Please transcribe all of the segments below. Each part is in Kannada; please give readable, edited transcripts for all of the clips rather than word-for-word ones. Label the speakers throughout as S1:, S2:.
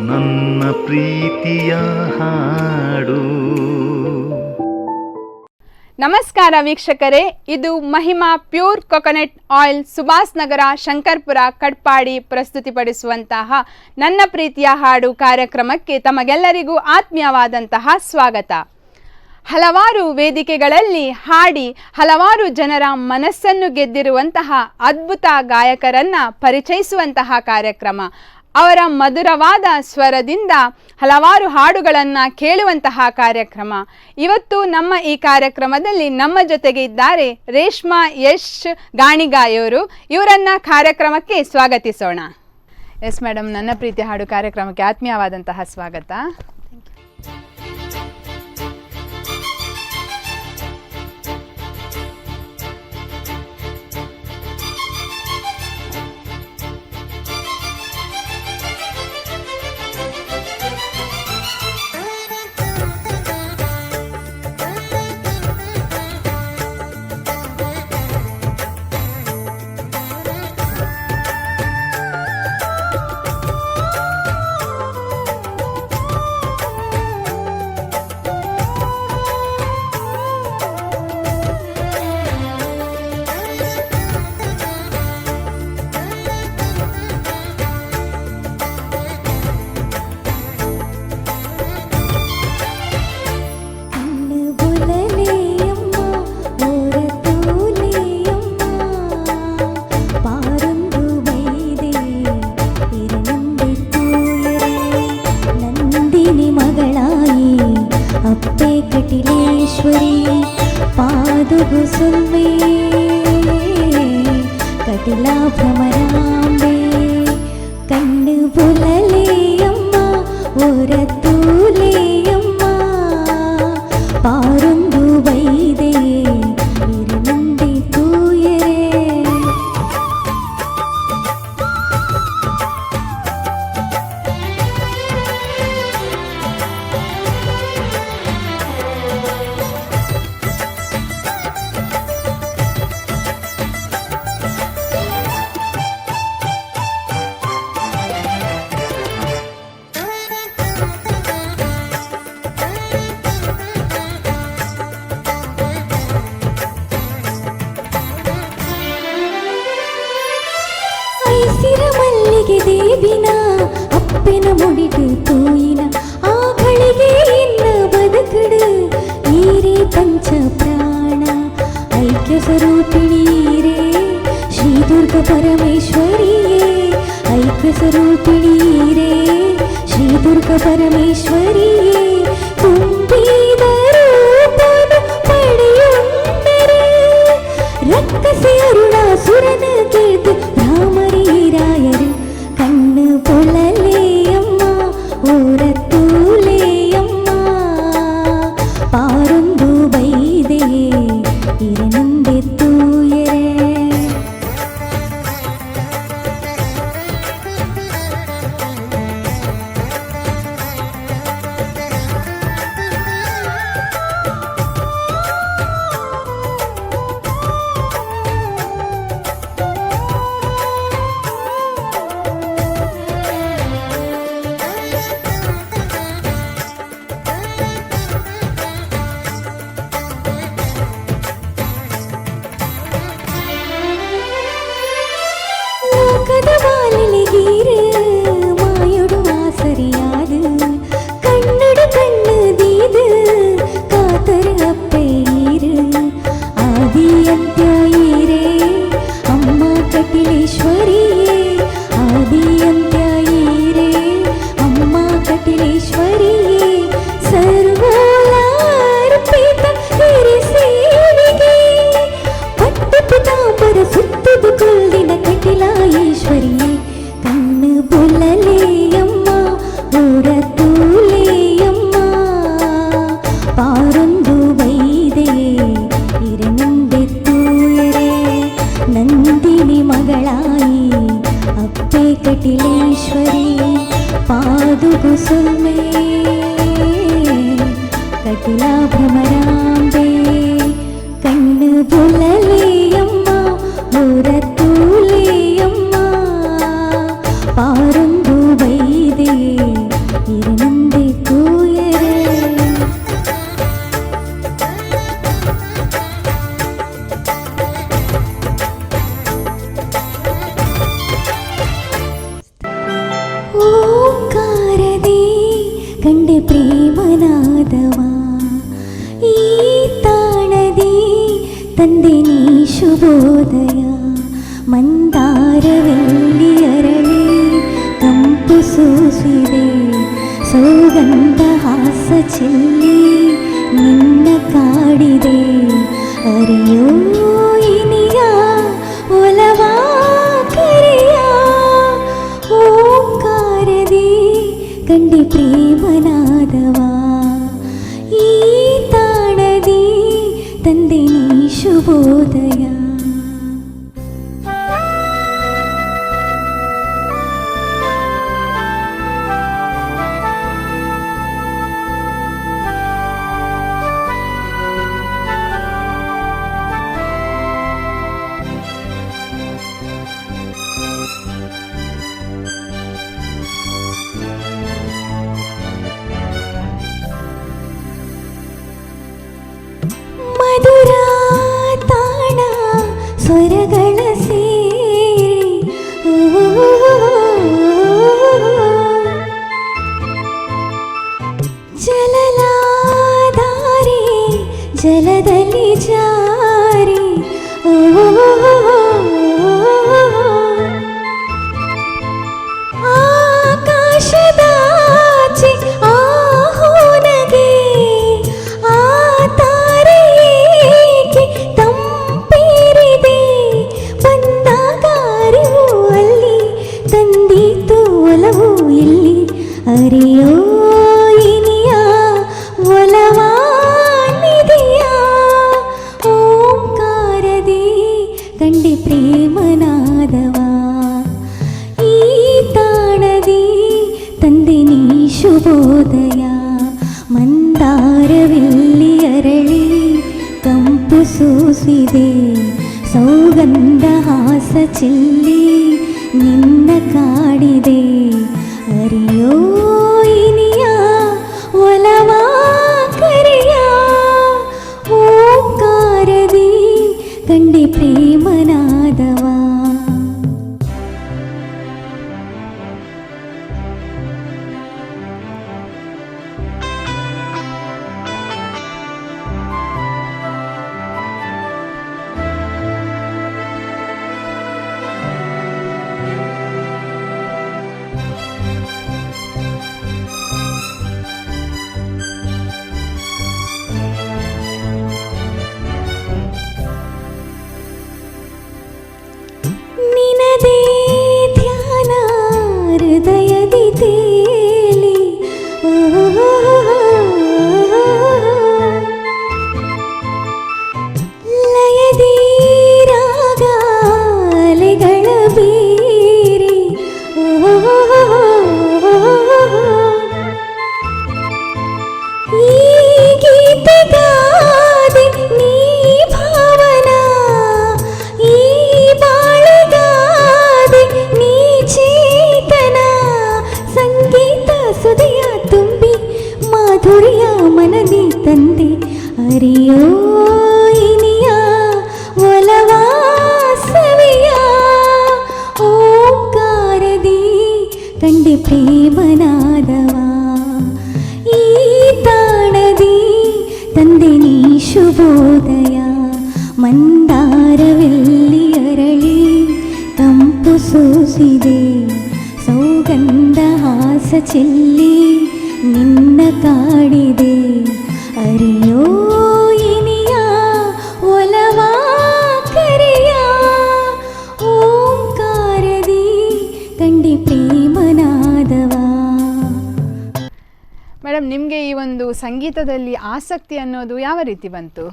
S1: ನನ್ನ ಪ್ರೀತಿಯ ಹಾಡು.
S2: ನಮಸ್ಕಾರ ವೀಕ್ಷಕರೇ, ಇದು Mahima pure coconut oil Subhash Nagar Shankarpura Katpadi ಪ್ರಸ್ತುತಿಪಡಿಸುವಂತಹ ನನ್ನ ಪ್ರೀತಿಯ ಹಾಡು ಕಾರ್ಯಕ್ರಮಕ್ಕೆ ತಮಗೆಲ್ಲರಿಗೂ ಆತ್ಮೀಯವಾದಂತಹ ಸ್ವಾಗತ. ಹಲವಾರು ವೇದಿಕೆಗಳಲ್ಲಿ ಹಾಡಿ ಹಲವಾರು ಜನರ ಮನಸ್ಸನ್ನು ಗೆದ್ದಿರುವಂತಹ ಅದ್ಭುತ ಗಾಯಕರನ್ನು ಪರಿಚಯಿಸುವಂತಹ ಕಾರ್ಯಕ್ರಮ. ಅವರ ಮಧುರವಾದ ಸ್ವರದಿಂದ ಹಲವಾರು ಹಾಡುಗಳನ್ನು ಕೇಳುವಂತಹ ಕಾರ್ಯಕ್ರಮ. ಇವತ್ತು ನಮ್ಮ ಈ ಕಾರ್ಯಕ್ರಮದಲ್ಲಿ ನಮ್ಮ ಜೊತೆಗೆ ಇದ್ದಾರೆ ರೇಷ್ಮಾ ಯಶ್ ಗಾಣಿಗಾಯವರು. ಇವರನ್ನು ಕಾರ್ಯಕ್ರಮಕ್ಕೆ ಸ್ವಾಗತಿಸೋಣ. ಎಸ್ ಮೇಡಮ್, ನನ್ನ ಪ್ರೀತಿ ಹಾಡು ಕಾರ್ಯಕ್ರಮಕ್ಕೆ ಆತ್ಮೀಯವಾದಂತಹ ಸ್ವಾಗತ.
S3: ಕಟಿಲಾ ಭ್ರಮರಾಂಬೆ ಕಣ್ಣು ಬುಲಲೆಯಮ್ಮ ಮೂರತ್ತೂಲೆಯಮ್ಮ ಪಾರೊಂದು ಬೈದೆ ಕಂಡೆ ಪ್ರೇಮನಾದವ ಈ ತಾಣದಿ ತಂದೆ ನೀ ಶುಭೋದಯ ಮಂದಾರವೆಲ್ಲಿ ಅರಳಿ ಕಂಪು ಸೂಸಿದೆ ಸೌಗಂಧ ಹಾಸ ಚೆಲ್ಲಿ ನಿನ್ನ ಕಾಡಿದೆ ಅರಿಯೋ ಇನಿಯ ಒಲವ ಕರೆಯ ಓಂಕಾರದಿ ಕಂಡೆ ಪ್ರೇಮನಾದವ ಈ ತಾಣದಿ ತಂದೆ ನೀ ಶುಭೋದಯ. ಮಧುರ ತಾಣ ಸ್ವರಗಳ ಸೇರಿ ಜಲಲಾಧಾರೆ ಜಲದಲ್ಲಿ ಜಾರಿ ಆಕಾಶದಾಚೆ ಆಹೋನಗೆ ಆ ತಾರೆಯೇಕೆ ತಂಪೇರಿದೆ ಬಂದಾಗಾರಿವು ಅಲ್ಲಿ ತಂದೀತು ಒಲವು ಇಲ್ಲಿ ಅರಿಯೋ ಇನಿಯ ಒಲವ ನಿಧಿಯ ಓಂಕಾರದಿ ಕಂಡೆ ಪ್ರೇಮನಾದವ ಈ ತಾಣದಿ ತಂದೆ ನೀ ಶುಭೋದಯ ಮಂದಾರವೆಲ್ಲಿ ಅರಳಿ ಕಂಪು ಸೂಸಿದೆ ಸೌಗಂಧ ಹಾಸ ಚೆಲ್ಲಿ ನಿನ್ನ ಕಾಡಿದೆ ಅರಿಯೋ ಇನಿಯ ಒಲವ ಕರೆಯ ಓಂಕಾರದಿ ಕಂಡೆ ಪ್ರೇಮನಾದವ. ನಿನದೇ ಧ್ಯಾನ ಹೃದಯದಿ ತೇಲಿ ಲಯದಿ ರಾಗ ಅಲೆಗಳ ಬೀರಿ ಈ ಗೀತೆಗಾದೆ ನೀ ಭಾವನಾ ಈ ಬಾಳಿಗಾದೆ ನೀ ಚೇತನ ಸಂಗೀತ ಸುದೆಯ ತುಂಬಿ ಮಾಧುರ್ಯ ಮನದಿ ತಂದೆ ಅರಿಯೋ ಇನಿಯ ಒಲವ ಸವಿಯ ಓಂಕಾರದಿ ಕಂಡೆ ಪ್ರೇಮನಾದವ ಈ ತಾಣದಿ ತಂದೆ ನೀ ಶುಭೋದಯ ಮಂದಾರವೆಲ್ಲಿ ಅರಳಿ ಕಂಪು ಸೂಸಿದೆ ಸೌಗಂಧ ಹಾಸ ಚೆಲ್ಲಿ ನಿನ್ನ ಕಾಡಿದೆ ಅರಿಯೋ ಇನಿಯ ಒಲವ ಕರೆಯ ಓಂಕಾರದಿ ಕಂಡೆ ಪ್ರೇಮನಾದವ.
S2: ಮೇಡಮ್, ನಿಮಗೆ ಈ ಒಂದು ಸಂಗೀತದಲ್ಲಿ ಆಸಕ್ತಿ ಅನ್ನೋದು ಯಾವ ರೀತಿ ಬಂತು?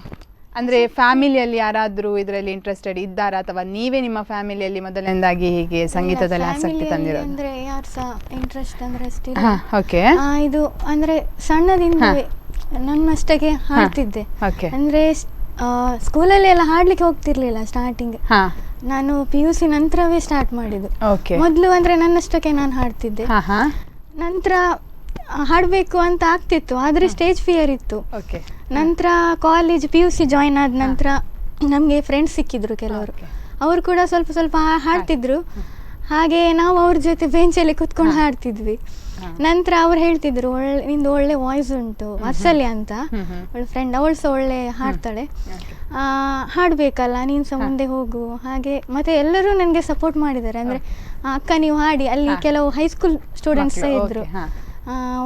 S2: ಅಂದರೆ ಫ್ಯಾಮಿಲಿಯಲ್ಲಿ ಯಾರಾದರೂ ಇದರಲ್ಲಿ ಇಂಟ್ರೆಸ್ಟೆಡ್ ಇದ್ದಾರಾ ಅಥವಾ ನೀವೇ ನಿಮ್ಮ ಫ್ಯಾಮಿಲಿಯಲ್ಲಿ ಮೊದಲನೇದಾಗಿ ಹೀಗೆ ಸಂಗೀತದಲ್ಲಿ ಆಸಕ್ತಿ ತಂದಿರೋದು?
S4: ಅಂದ್ರೆ ಯಾರು ಸಹ ಇಂಟ್ರೆಸ್ಟ್ ಅಂದ್ರೆ ಅಷ್ಟಿಲ್ಲ.
S2: ಓಕೆ.
S4: ಇದು ಅಂದ್ರೆ ಸಣ್ಣದಿಂದ ನನ್ನಷ್ಟಕ್ಕೆ ಹಾಡ್ತಿದ್ದೆ. ಅಂದ್ರೆ ಸ್ಕೂಲಲ್ಲಿ ಎಲ್ಲ ಹಾಡ್ಲಿಕ್ಕೆ ಹೋಗ್ತಿರ್ಲಿಲ್ಲ ಸ್ಟಾರ್ಟಿಂಗ್. ನಾನು PUC ನಂತರವೇ ಸ್ಟಾರ್ಟ್ ಮಾಡಿದ್ದು. ಮೊದಲು ಅಂದ್ರೆ ನನ್ನಷ್ಟಕ್ಕೆ ನಾನು ಹಾಡ್ತಿದ್ದೆ. ನಂತರ ಹಾಡಬೇಕು ಅಂತ ಆಗ್ತಿತ್ತು, ಆದರೆ ಸ್ಟೇಜ್ ಫಿಯರ್ ಇತ್ತು. ನಂತರ ಕಾಲೇಜ್ PUC ಜಾಯಿನ್ ಆದ ನಂತರ ನಮಗೆ ಫ್ರೆಂಡ್ಸ್ ಸಿಕ್ಕಿದ್ರು ಕೆಲವರು, ಅವರು ಕೂಡ ಸ್ವಲ್ಪ ಸ್ವಲ್ಪ ಹಾಡ್ತಿದ್ರು. ಹಾಗೆ ನಾವು ಅವ್ರ ಜೊತೆ ಬೆಂಚಲ್ಲಿ ಕುತ್ಕೊಂಡು ಹಾಡ್ತಿದ್ವಿ. ನಂತರ ಅವ್ರು ಹೇಳ್ತಿದ್ರು ನಿಂದು ಒಳ್ಳೆ ವಾಯ್ಸ್ ಉಂಟು, ವಾತ್ಸಲ್ಯ ಅಂತ ಅವಳ ಫ್ರೆಂಡ್, ಅವಳು ಸಹ ಒಳ್ಳೆ ಹಾಡ್ತಾಳೆ, ಹಾಡಬೇಕಲ್ಲ ನೀನು ಸಹ ಮುಂದೆ ಹೋಗು ಹಾಗೆ. ಮತ್ತು ಎಲ್ಲರೂ ನನಗೆ ಸಪೋರ್ಟ್ ಮಾಡಿದ್ದಾರೆ. ಅಂದರೆ ಅಕ್ಕ ನೀವು ಹಾಡಿ, ಅಲ್ಲಿ ಕೆಲವು ಹೈಸ್ಕೂಲ್ ಸ್ಟೂಡೆಂಟ್ಸ್ ಸಹ ಇದ್ದರು,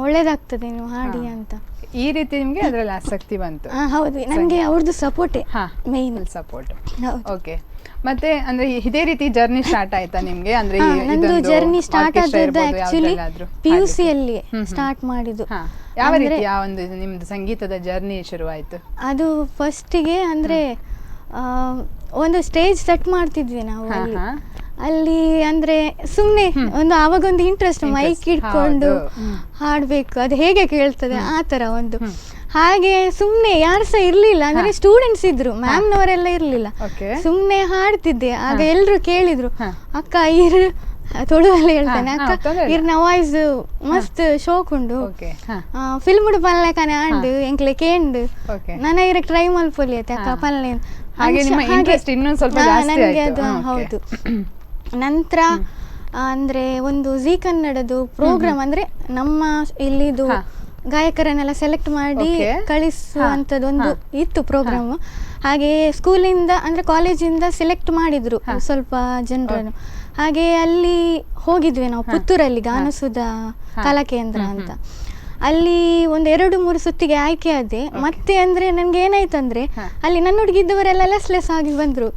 S4: ಒಳ್ಳೇದಾಗ್ತದೆ ನೀವು ಹಾಡಿ ಅಂತ.
S2: ಈ ರೀತಿ ನಿಮಗೆ ಅದರಲ್ಲಿ ಆಸಕ್ತಿ ಬಂತು?
S4: ಹೌದು, ನನಗೆ ಅವ್ರದ್ದು ಸಪೋರ್ಟೇ ಮೇನ್
S2: ಸಪೋರ್ಟ್. ಓಕೆ, ಮತ್ತೆ ಅಂದ್ರೆ ಇದೇ ರೀತಿ ಜರ್ನಿ ಸ್ಟಾರ್ಟ್ ಆಯ್ತಾ ನಿಮ್ಗೆ? ಅಂದ್ರೆ
S4: ನಂದು ಜರ್ನಿ ಸ್ಟಾರ್ಟ್ ಆದದ್ದು ಆಕ್ಚುಲಿ PUC ಅಲ್ಲಿ ಸ್ಟಾರ್ಟ್ ಮಾಡಿದ್ದು.
S2: ಯಾವ ರೀತಿ ಒಂದು ನಿಮ್ದು ಸಂಗೀತದ ಜರ್ನಿ ಶುರುವಾಯ್ತು? ಅದು
S4: ಫಸ್ಟಿಗೆ ಅಂದ್ರೆ ಒಂದು ಸ್ಟೇಜ್ ಸೆಟ್ ಮಾಡ್ತಿದ್ವಿ ನಾವು ಅಲ್ಲಿ. ಅಂದ್ರೆ ಸುಮ್ಮನೆ ಒಂದು ಆವಾಗೊಂದು ಇಂಟ್ರೆಸ್ಟ್, ಮೈಕ್ ಇಟ್ಕೊಂಡು ಹಾಡ್ಬೇಕು, ಅದು ಹೇಗೆ ಕೇಳ್ತದೆ ಆ ತರ ಒಂದು. ಹಾಗೆ ಸುಮ್ಮನೆ ಯಾರು ಸಹ ಇರ್ಲಿಲ್ಲ, ಅಂದ್ರೆ ಸ್ಟೂಡೆಂಟ್ಸ್ ಇದ್ರು, ಮ್ಯಾಮ್ನವರೆಲ್ಲ ಇರ್ಲಿಲ್ಲ, ಸುಮ್ಮನೆ ಹಾಡ್ತಿದ್ದೆ. ಆಗ ಎಲ್ರು ಕೇಳಿದ್ರು, ಅಕ್ಕ ಇರ್ ತೊಳುವಲ್ಲಿ ಹೇಳ್ತಾನೆ, ಅಕ್ಕ ಇರ್ನ ವಾಯ್ಸ್ ಮಸ್ತ್ ಶೋಕುಂಡು, ಫಿಲ್ಮ್ ಪಲ್ಲೆ ಕನೆ ಆಂಡು ಎಂಕ್ಲೆ ಕೇಂಡು ನನ್ನ ಇರಕ್ ಟ್ರೈ ಮಲ್ಪೊಲಿಯತ್ತೆ ಅಕ್ಕ ಪಲ್ಲೆ. ನನಗೆ ಅದು ಹೌದು. ನಂತರ ಅಂದ್ರೆ ಒಂದು ಜೀ ಕನ್ನಡದು ಪ್ರೋಗ್ರಾಮ್, ಅಂದ್ರೆ ನಮ್ಮ ಇಲ್ಲಿದು ಗಾಯಕರನ್ನೆಲ್ಲ ಸೆಲೆಕ್ಟ್ ಮಾಡಿ ಕಳಿಸುವಂಥದ್ದು ಒಂದು ಇತ್ತು ಪ್ರೋಗ್ರಾಮು. ಹಾಗೆ ಸ್ಕೂಲಿಂದ ಅಂದರೆ ಕಾಲೇಜಿಂದ ಸೆಲೆಕ್ಟ್ ಮಾಡಿದ್ರು ಸ್ವಲ್ಪ ಜನರನ್ನು. ಹಾಗೆ ಅಲ್ಲಿ ಹೋಗಿದ್ವಿ ನಾವು ಪುತ್ತೂರಲ್ಲಿ, ಗಾನಸುಧ ಕಲಾಕೇಂದ್ರ ಅಂತ. ಅಲ್ಲಿ ಒಂದು 2-3 ಸುತ್ತಿಗೆ ಆಯ್ಕೆ ಆದೆ. ಮತ್ತೆ ಅಂದರೆ ನನಗೆ ಏನಾಯ್ತಂದರೆ ಅಲ್ಲಿ ನನ್ನೊಟ್ಟಿಗಿದ್ದವರೆಲ್ಲ ಲೆಸ್ ಆಗಿ ಬಂದರು.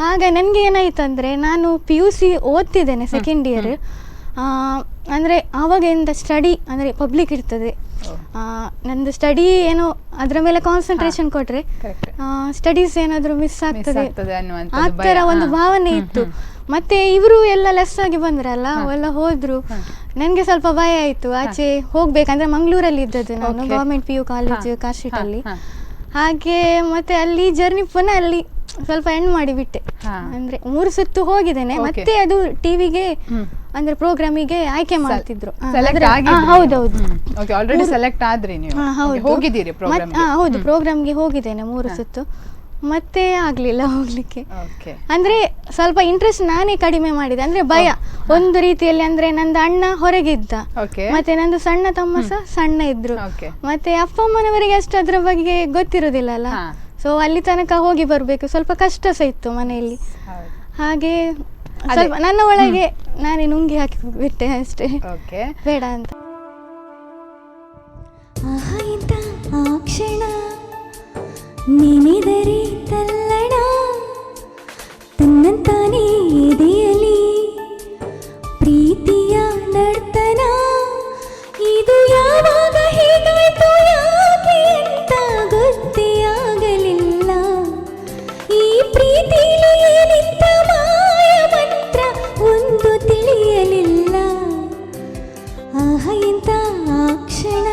S4: ಆಗ ನನಗೆ ಏನಾಯ್ತಂದರೆ, ನಾನು PUC ಓದ್ತಿದ್ದೇನೆ ಸೆಕೆಂಡ್ ಇಯರ್. ಅಂದರೆ ಆವಾಗಿಂದ ಸ್ಟಡಿ ಅಂದರೆ ಪಬ್ಲಿಕ್ ಇರ್ತದೆ, ನಂದು ಸ್ಟಡಿ ಏನೋ ಅದರ ಮೇಲೆ ಕಾನ್ಸಂಟ್ರೇಷನ್ ಕೊಟ್ಟರೆ ಸ್ಟಡೀಸ್ ಏನಾದರೂ ಮಿಸ್ ಆಗ್ತದೆ ಆ ಥರ ಒಂದು ಭಾವನೆ ಇತ್ತು. ಮತ್ತೆ ಇವರು ಎಲ್ಲ ಲೆಸ್ ಆಗಿ ಬಂದ್ರಲ್ಲ, ಅವೆಲ್ಲ ಹೋದ್ರು. ನನಗೆ ಸ್ವಲ್ಪ ಭಯ ಆಯಿತು, ಆಚೆ ಹೋಗ್ಬೇಕಂದ್ರೆ ಮಂಗಳೂರಲ್ಲಿ ಇದ್ದದ್ದು ನಾನು, ಗೌರ್ಮೆಂಟ್ PU ಕಾಲೇಜ್ ಕಾರ್ಶೀಟಲ್ಲಿ. ಹಾಗೆ ಮತ್ತೆ ಅಲ್ಲಿ ಜರ್ನಿ ಪುನಃ ಅಲ್ಲಿ ಸ್ವಲ್ಪ ಎಂಡ್ ಮಾಡಿಬಿಟ್ಟೆ. ಅಂದ್ರೆ 3 ಸುತ್ತು ಹೋಗಿದ್ದೇನೆ. ಮತ್ತೆ ಅದು ಟಿವಿಗೆ ಅಂದ್ರೆ ಪ್ರೋಗ್ರಾಮಿಗೆ ಆಯ್ಕೆ ಮಾಡ್ತಿದ್ರು. ಹೌದೌದು, ಹೌದು ಪ್ರೋಗ್ರಾಮ್ಗೆ ಹೋಗಿದ್ದೇನೆ 3 ಸುತ್ತು. ಮತ್ತೆ ಆಗ್ಲಿಲ್ಲ ಹೋಗ್ಲಿಕ್ಕೆ. ಅಂದ್ರೆ ಸ್ವಲ್ಪ ಇಂಟ್ರೆಸ್ಟ್ ನಾನೇ ಕಡಿಮೆ ಮಾಡಿದೆ, ಅಂದ್ರೆ ಭಯ ಒಂದು ರೀತಿಯಲ್ಲಿ. ಅಂದ್ರೆ ನಂದು ಅಣ್ಣ ಹೊರಗಿದ್ದ, ಮತ್ತೆ ನಂದು ಸಣ್ಣ ತಮ್ಮ ಸಹ ಸಣ್ಣ ಇದ್ರು, ಮತ್ತೆ ಅಪ್ಪ ಅಮ್ಮನವರಿಗೆ ಅಷ್ಟು ಅದ್ರ ಬಗ್ಗೆ ಗೊತ್ತಿರೋದಿಲ್ಲ ಅಲ್ಲ. ಸೊ ಅಲ್ಲಿ ತನಕ ಹೋಗಿ ಬರಬೇಕು, ಸ್ವಲ್ಪ ಕಷ್ಟ ಸಹ ಇತ್ತು ಮನೆಯಲ್ಲಿ. ಹಾಗೆ ಸ್ವಲ್ಪ ನನ್ನ ಒಳಗೆ ನಾನೇ ನುಂಗಿ ಹಾಕಿ ಬಿಟ್ಟೆ ಅಷ್ಟೇ, ಬೇಡ ಅಂತ.
S3: ಆ ಕ್ಷಣ ನೆನೆದರೆ ತಲ್ಲಣ, ತನ್ನಂತಾನೇ ಎದೆಯಲಿ ಪ್ರೀತಿಯ ನರ್ತನ. ಇದು ಯಾವಾಗ ಹೇಗಾಯ್ತು ಯಾಕೆ ಅಂತ ಗೊತ್ತೇ ಆಗಲಿಲ್ಲ. ಈ ಪ್ರೀತಿಲಿ ಏನಿತ್ತ ಮಾಯ ಮಂತ್ರ ಒಂದು ತಿಳಿಯಲಿಲ್ಲ. ಆಹ ಎಂತ ಆ ಕ್ಷಣ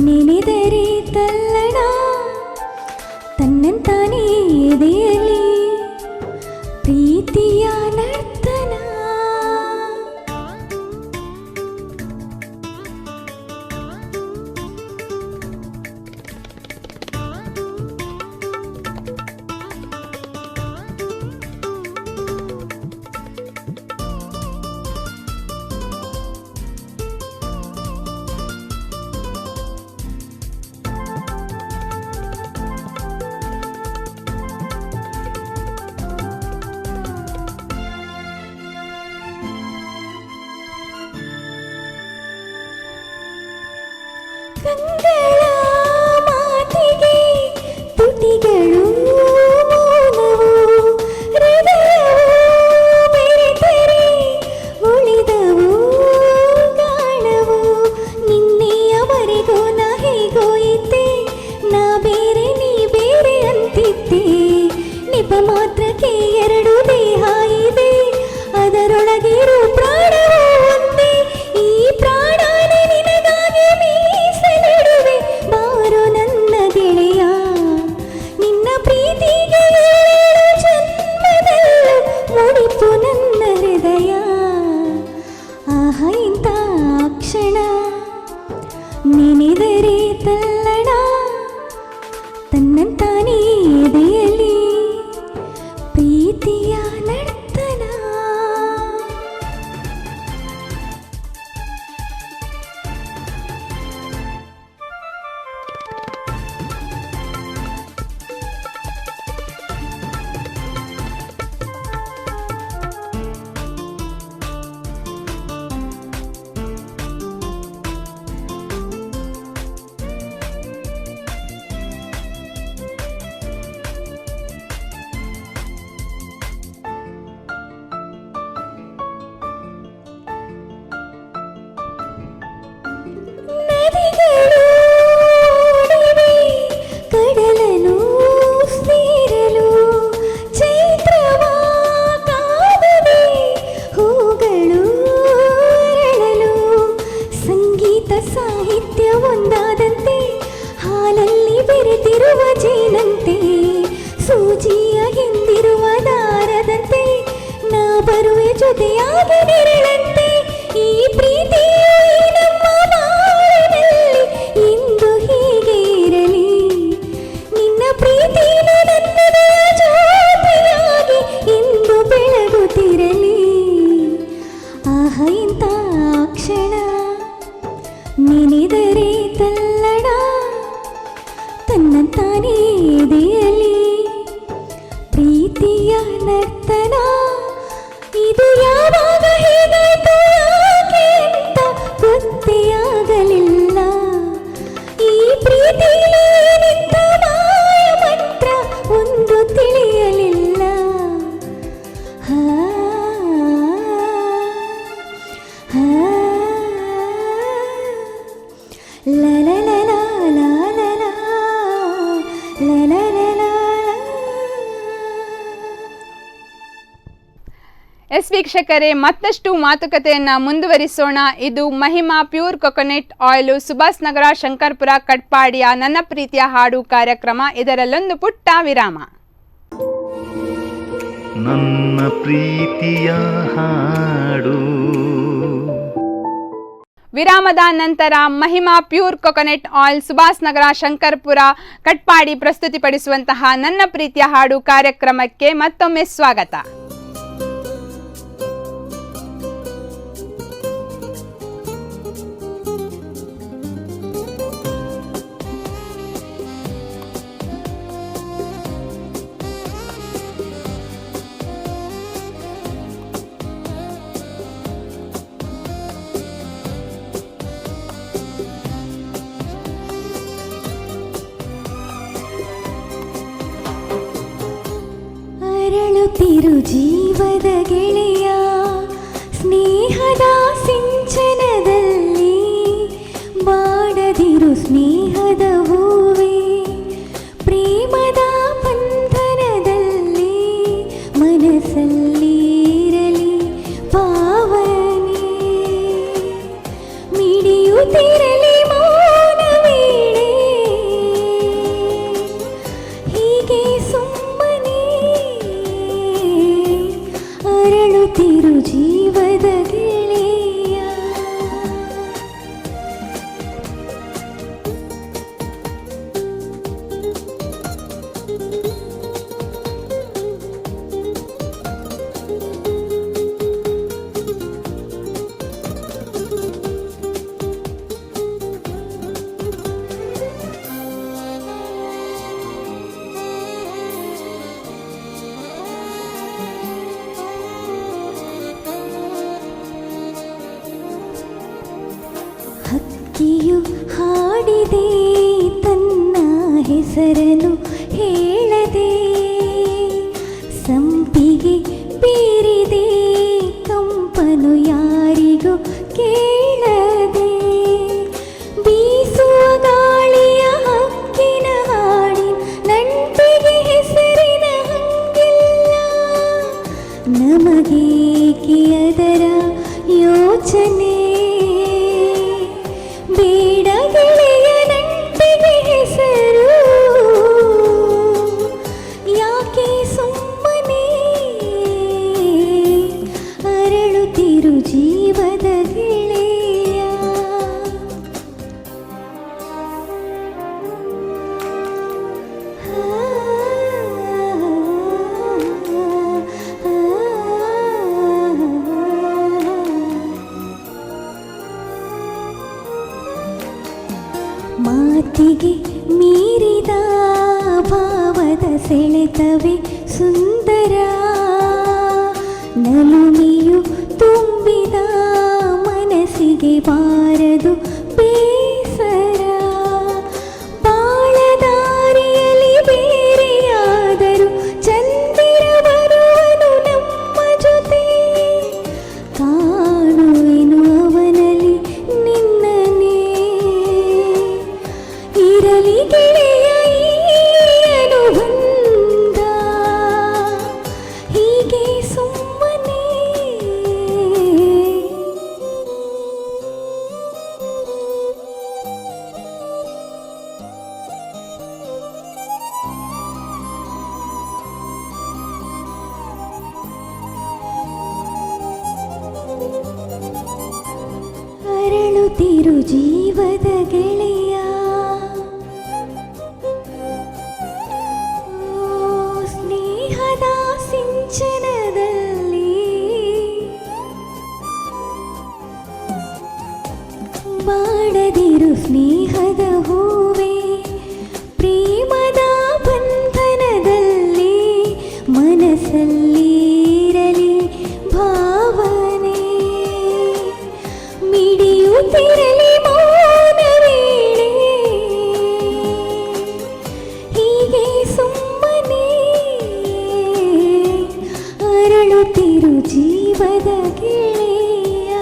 S3: ನೆನೆದರೆ ತಲ್ಲಣ, ತನ್ನಂತಾನೇ ಎದೆಯಲಿ ಪ್ರೀತಿಯ ನರ್ತನ. ಕಂಗಳ ಮಾತಿಗೆ ತುಟಿಗಳು ಮೌನವು, ಹೃದಯವು ಬೆರೆತರೆ ಉಳಿದವು ಗಾಣವು. ನಿನ್ನೆಯವರೆಗೂ ನಾ ಹೇಗೋ ಇದ್ದೆ, ನಾ ಬೇರೆ ನೀ ಬೇರೆ ಅಂತಿದ್ದೆ. ನೆಪ ಮಾತ್ರಕ್ಕೆ 2 ದೇಹ ಇದೆ, ಅದರೊಳಗಿರೋ ಪ್ರಾಣವು ಒಂದೇ. ಈ ಪ್ರಾಣನೇ ನಿನಗಾಗಿ ಮೀಸಲಿಡುವೆ ಬಾರೋ ನನ್ನ ಗೆಳೆಯ. ನಿನ್ನ ಪ್ರೀತಿಗೆ 7 ಜನ್ಮದಲ್ಲೂ ಮುಡಿಪು ನನ್ನ ಹೃದಯ. ಆಹ ಇಂಥ ಕ್ಷಣ ನೆನೆದರೆ ತಲ್ಲಣ, ತನ್ನಂತಾನೇ ಎದೆಯಲಿ ಪ್ರೀತಿಯ ನರ್ತನ. ನದಿಗಳು ಓಡಿವೆ ಕಡಲನು ಸೇರಲು ಚೈತ್ರವ ಕಾದಿದೆ ಹೂಗಳು ಅರಳಲು ಸಂಗೀತ ಸಾಹಿತ್ಯ ಒಂದಾದಂತೆ ಹಾಲಲ್ಲಿ ಬೆರೆತಿರುವ ಜೇನಂತೆ ಸೂಜಿಯ ಹಿಂದಿರುವ ದಾರದಂತೆ ನಾ ಬರುವೆ ಜೊತೆಯಾಗಿ ನೆರಳಂತೆ ಈ ಪ್ರೀತಿಯು ನಮ್ಮ ಬಾಳಿನಲ್ಲಿ ಇಂದು ಹೀಗೆ ಇರಲಿ ನಿನ್ನ ಪ್ರೀತಿಯು ನನ್ನದೆಯ ಜ್ಯೋತಿಯಾಗಿ ಇಂದು ಬೆಳಗುತ್ತಿರಲಿ ಆಹ ಇಂಥ ಕ್ಷಣ ನೆನೆದರೆ ತಲ್ಲಣ ತನ್ನಂತಾನೇ ಎದೆಯಲಿ ಪ್ರೀತಿಯ ನರ್ತನ ಇದು ಯಾವಾಗ ಹೇಗಾಯ್ತು ಯಾಕೆ ಅಂತ ಗೊತ್ತೇ ಆಗಲಿಲ್ಲ ಈ ಪ್ರೀತಿಯಲ್ಲಿ ನಿಂತ ಮಾಯ ಮಂತ್ರ ಒಂದು ತಿಳಿಯಲಿಲ್ಲ ಹಾ ಹಾ la la la la la la la la la la la.
S2: Yes ವೀಕ್ಷಕರೇ, ಮತ್ತಷ್ಟು ಮಾತುಕತೆಯನ್ನು ಮುಂದುವರಿಸೋಣ. ಇದು Mahima pure coconut oil Subhash Nagar Shankarpura ಕಟ್ಪಾಡಿಯ ನನ್ನ ಪ್ರೀತಿಯ ಹಾಡು ಕಾರ್ಯಕ್ರಮ. ಇದರಲ್ಲೊಂದು ಪುಟ್ಟ ವಿರಾಮ.
S1: ನನ್ನ ಪ್ರೀತಿಯ ಹಾಡು.
S2: ವಿರಾಮದ ನಂತರ Mahima pure coconut oil Subhash Nagar Shankarpura Katpadi ಪ್ರಸ್ತುತಿಪಡಿಸುವಂತಹ ನನ್ನ ಪ್ರೀತಿಯ ಹಾಡು ಕಾರ್ಯಕ್ರಮಕ್ಕೆ ಮತ್ತೊಮ್ಮೆ ಸ್ವಾಗತ.
S3: ಅರಳುತ್ತಿರು ಜೀವದ ಗೆಳೆಯ ಸ್ನೇಹದ ಸಿಂಚನದಲ್ಲಿ ಬಾಡದಿರು ಸ್ನೇಹದ ಹೂವೇ ಪ್ರೇಮದ ಬಂಧನದಲ್ಲಿ ಮನಸ್ಸಲ್ಲಿ ಇರಲಿ ಭಾವನೆ ಮಿಡಿಯುತ್ತಿರಲಿ ಮೌನವೀಣೆ ಹೀಗೆ ಸುಮ್ಮನೆ ಅರಳುತ್ತಿರು ಜೀವದ ಗೆಳೆಯ. ಹಕ್ಕಿಯು ಹಾಡಿದೆ ತನ್ನ ಹೆಸರನ್ನು ಹೇಳದೆ ಸಂಪಿಗೆ ಬೀರಿದೆ ಕಂಪನು ಯಾರಿಗೂ ಕೇಳದೆ ಬೀಸುವ ಗಾಳಿಯ ಹಕ್ಕಿನ ಹಾಡಿ ನಂಟಿಗೆ ಹೆಸರಿನ ಹಂಗಿಲ್ಲ ನಮಗೇಕೆ ಅದರ ಯೋಚನೆ ಬೇಡ ಗೆಳೆಯ ನಂಟಿಗೆ ಹೆಸರು ಯಾಕೆ ಸುಮ್ಮನೆ ಅರಳುತ್ತಿರು ಜೀವದ ಗೆಳೆಯ. ಮಾತಿಗೆ ಮೀರಿದ ಭಾವದ ಸೆಳೆತವೇ ಸುಂದರ ನಲುಮೆಯು ತುಂಬಿದ ಮನಸ್ಸಿಗೆ ಬಾರದು ಬೇಸರ ಬಾಳದಾರಿಯಲ್ಲಿ ಬೇರೆಯಾದರೂ ಚಂದಿರ ಬರುವನು ನಮ್ಮ ಜೊತೆ ಕಾಣುವೆನು ಅವನಲ್ಲಿ ನಿನ್ನನೇ ಅರಳುತ್ತಿರು ಜೀವದ ಗೆಳೆಯ ಸ್ನೇಹದ ಸಿಂಚನದಲ್ಲಿ ಬಾಡದಿರು ಸ್ನೇಹದ ಹೂವೇ ಪ್ರೇಮದ ಬಂಧನದಲ್ಲಿ ಮನಸ್ಸಲ್ಲಿರಲಿ ಭಾವನೆ ಮಿಡಿಯುತ್ತಿರಲಿ ಮೌನ ವೇಳೆ ಹೀಗೆ ಸುಮ್ಮನೆ ಅರಳುತ್ತಿರು ಜೀವದ ಗೆಳೆಯ.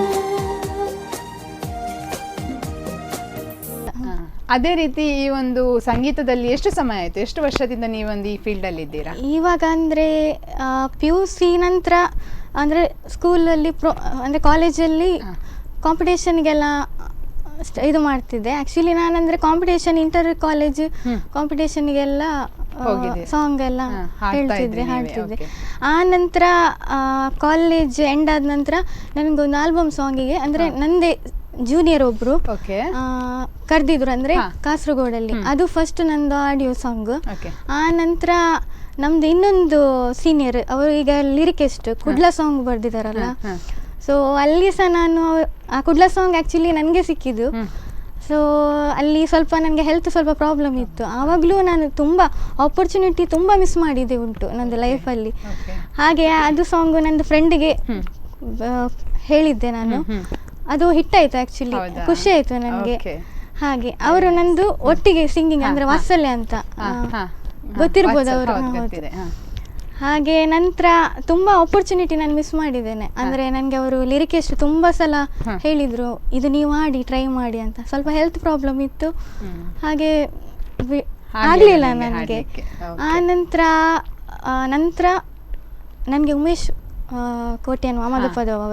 S2: ಅದೇ ರೀತಿ ಈ ಒಂದು ಸಂಗೀತದಲ್ಲಿ ಎಷ್ಟು ಸಮಯ ಆಯಿತು, ಎಷ್ಟು ವರ್ಷದಿಂದ ನೀವೊಂದು ಈ ಫೀಲ್ಡಲ್ಲಿ ಇದ್ದೀರಾ?
S4: ಇವಾಗ ಅಂದರೆ PUC ನಂತರ ಅಂದರೆ ಸ್ಕೂಲಲ್ಲಿ ಅಂದರೆ ಕಾಲೇಜಲ್ಲಿ ಕಾಂಪಿಟೇಷನ್ಗೆಲ್ಲ ಇದು ಮಾಡ್ತಿದ್ದೆ. ಆ್ಯಕ್ಚುಲಿ ನಾನಂದರೆ ಕಾಂಪಿಟೇಷನ್ ಇಂಟರ್ ಕಾಲೇಜ್ ಕಾಂಪಿಟೇಷನ್ಗೆಲ್ಲ ಸಾಂಗ್ ಎಲ್ಲ ಹೇಳ್ತಿದ್ದೆ, ಹಾಡ್ತಿದ್ದೆ. ಆ ನಂತರ ಕಾಲೇಜ್ ಎಂಡ್ ಆದ ನಂತರ ನನಗೊಂದು ಆಲ್ಬಮ್ ಸಾಂಗಿಗೆ ಅಂದರೆ ನಂದೇ ಜೂನಿಯರ್ ಒಬ್ರು ಕರೆದಿದ್ರು, ಅಂದರೆ ಕಾಸರಗೋಡಲ್ಲಿ. ಅದು ಫಸ್ಟ್ ನಂದು ಆಡಿಯೋ ಸಾಂಗ್. ಆ ನಂತರ ನಮ್ದು ಇನ್ನೊಂದು ಸೀನಿಯರ್ ಅವರು ಈಗ ಲಿರಿಕಿಸ್ಟ್ ಕುಡ್ಲ ಸಾಂಗ್ ಬರ್ದಿದಾರಲ್ಲ, ಸೊ ಅಲ್ಲಿ ಸಹ ನಾನು ಆ ಕುಡ್ಲ ಸಾಂಗ್ ಆ್ಯಕ್ಚುಲಿ ನನಗೆ ಸಿಕ್ಕಿದ್ದು. ಸೊ ಅಲ್ಲಿ ಸ್ವಲ್ಪ ನನಗೆ ಹೆಲ್ತ್ ಸ್ವಲ್ಪ ಪ್ರಾಬ್ಲಮ್ ಇತ್ತು. ಆವಾಗಲೂ ನಾನು ತುಂಬ ಆಪರ್ಚುನಿಟಿ ತುಂಬ ಮಿಸ್ ಮಾಡಿದೆ ಉಂಟು ನಂದು ಲೈಫಲ್ಲಿ. ಹಾಗೆ ಅದು ಸಾಂಗು ನನ್ನ ಫ್ರೆಂಡಿಗೆ ಹೇಳಿದ್ದೆ ನಾನು. ಅದು ಹಿಟ್ಟಾಯಿತು ಆ್ಯಕ್ಚುಲಿ, ಖುಷಿ ಆಯಿತು ನನಗೆ. ಹಾಗೆ ಅವರು ನಂದು ಒಟ್ಟಿಗೆ ಸಿಂಗಿಂಗ್ ಅಂದರೆ ವಾತ್ಸಲ್ಯ ಅಂತ ಗೊತ್ತಿರ್ಬೋದು ಅವರು. ಹಾಗೆ ನಂತರ ತುಂಬ ಆಪರ್ಚುನಿಟಿ ನಾನು ಮಿಸ್ ಮಾಡಿದ್ದೇನೆ. ಅಂದರೆ ನನಗೆ ಅವರು ಲಿರಿಕಿಸ್ಟ್ ತುಂಬ ಸಲ ಹೇಳಿದರು, ಇದು ನೀವು ಮಾಡಿ ಟ್ರೈ ಮಾಡಿ ಅಂತ. ಸ್ವಲ್ಪ ಹೆಲ್ತ್ ಪ್ರಾಬ್ಲಮ್ ಇತ್ತು, ಹಾಗೆ ಆಗಲಿಲ್ಲ ನನಗೆ. ಆ ನಂತರ ನನಗೆ ಉಮೇಶ್ ಕೋಟ್ಯಾನ್ ವಾಮದಪದವ್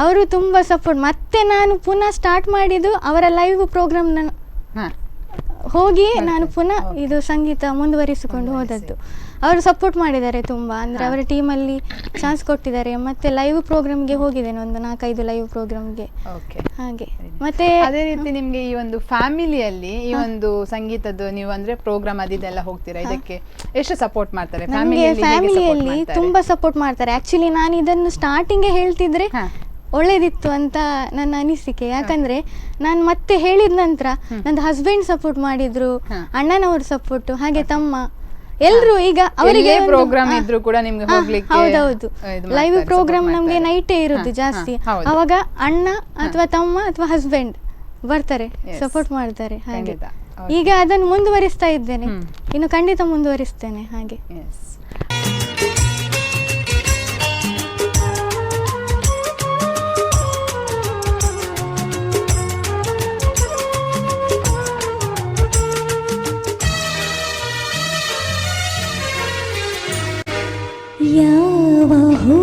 S4: ಅವರು ತುಂಬ ಸಪೋರ್ಟ್. ಮತ್ತೆ ನಾನು ಪುನಃ ಸ್ಟಾರ್ಟ್ ಮಾಡಿದ್ದು ಅವರ ಲೈವ್ ಪ್ರೋಗ್ರಾಮ್ ಹೋಗಿ ನಾನು ಪುನಃ ಇದು ಸಂಗೀತ ಮುಂದುವರಿಸಿಕೊಂಡು ಹೋದದ್ದು. ಅವರು ಸಪೋರ್ಟ್ ಮಾಡಿದ್ದಾರೆ ತುಂಬ, ಅಂದರೆ ಅವರ ಟೀಮಲ್ಲಿ ಚಾನ್ಸ್ ಕೊಟ್ಟಿದ್ದಾರೆ. ಮತ್ತು ಲೈವ್ ಪ್ರೋಗ್ರಾಮ್ಗೆ ಹೋಗಿದ್ದೇನೆ, ಒಂದು 4-5 ಲೈವ್ ಪ್ರೋಗ್ರಾಮ್ಗೆ. ಹಾಗೆ ಮತ್ತೆ
S2: ಅದೇ ರೀತಿ ನಿಮಗೆ ಈ ಒಂದು ಫ್ಯಾಮಿಲಿಯಲ್ಲಿ ಈ ಒಂದು ಸಂಗೀತದ್ದು ನೀವು ಅಂದರೆ ಪ್ರೋಗ್ರಾಮ್ ಅದೆಲ್ಲ ಹೋಗ್ತೀರಾ, ಇದಕ್ಕೆ ಎಷ್ಟು ಸಪೋರ್ಟ್ ಮಾಡ್ತಾರೆ?
S4: ಫ್ಯಾಮಿಲಿಯಲ್ಲಿ ತುಂಬ ಸಪೋರ್ಟ್ ಮಾಡ್ತಾರೆ. ಆ್ಯಕ್ಚುಲಿ ನಾನು ಇದನ್ನು ಸ್ಟಾರ್ಟಿಂಗೇ ಹೇಳ್ತಿದ್ರೆ ಒಳ್ಳೇದಿತ್ತು ಅಂತ ನನ್ನ ಅನಿಸಿಕೆ. ಯಾಕಂದ್ರೆ ನಾನು ಮತ್ತೆ ಹೇಳಿದ ನಂತರ ನನ್ನ ಹಸ್ಬೆಂಡ್ ಸಪೋರ್ಟ್ ಮಾಡಿದ್ರು, ಅಣ್ಣನವರು ಸಪೋರ್ಟ್, ಹಾಗೆ ತಮ್ಮ ಎಲ್ಲರೂ. ಈಗ ಅವರಿಗೆ
S2: ಪ್ರೋಗ್ರಾಮ್ ಇದ್ರು ಕೂಡ ನಿಮ್ಗೆ ಹೋಗ್ಲಿಕ್ಕೆ
S4: ಹೌದೌದು, ಲೈವ್ ಪ್ರೋಗ್ರಾಮ್ ನಮ್ಗೆ ನೈಟೇ ಇರುತ್ತೆ ಜಾಸ್ತಿ. ಅವಾಗ ಅಣ್ಣ ಅಥವಾ ತಮ್ಮ ಅಥವಾ ಹಸ್ಬೆಂಡ್ ಬರ್ತಾರೆ, ಸಪೋರ್ಟ್ ಮಾಡ್ತಾರೆ. ಹಾಗೆ ಈಗ ಅದನ್ನು ಮುಂದುವರಿಸ್ತಾ ಇದ್ದೇನೆ, ಇನ್ನು ಖಂಡಿತ ಮುಂದುವರಿಸ್ತೇನೆ. ಹಾಗೆ
S3: ಯಾವ ಹೂ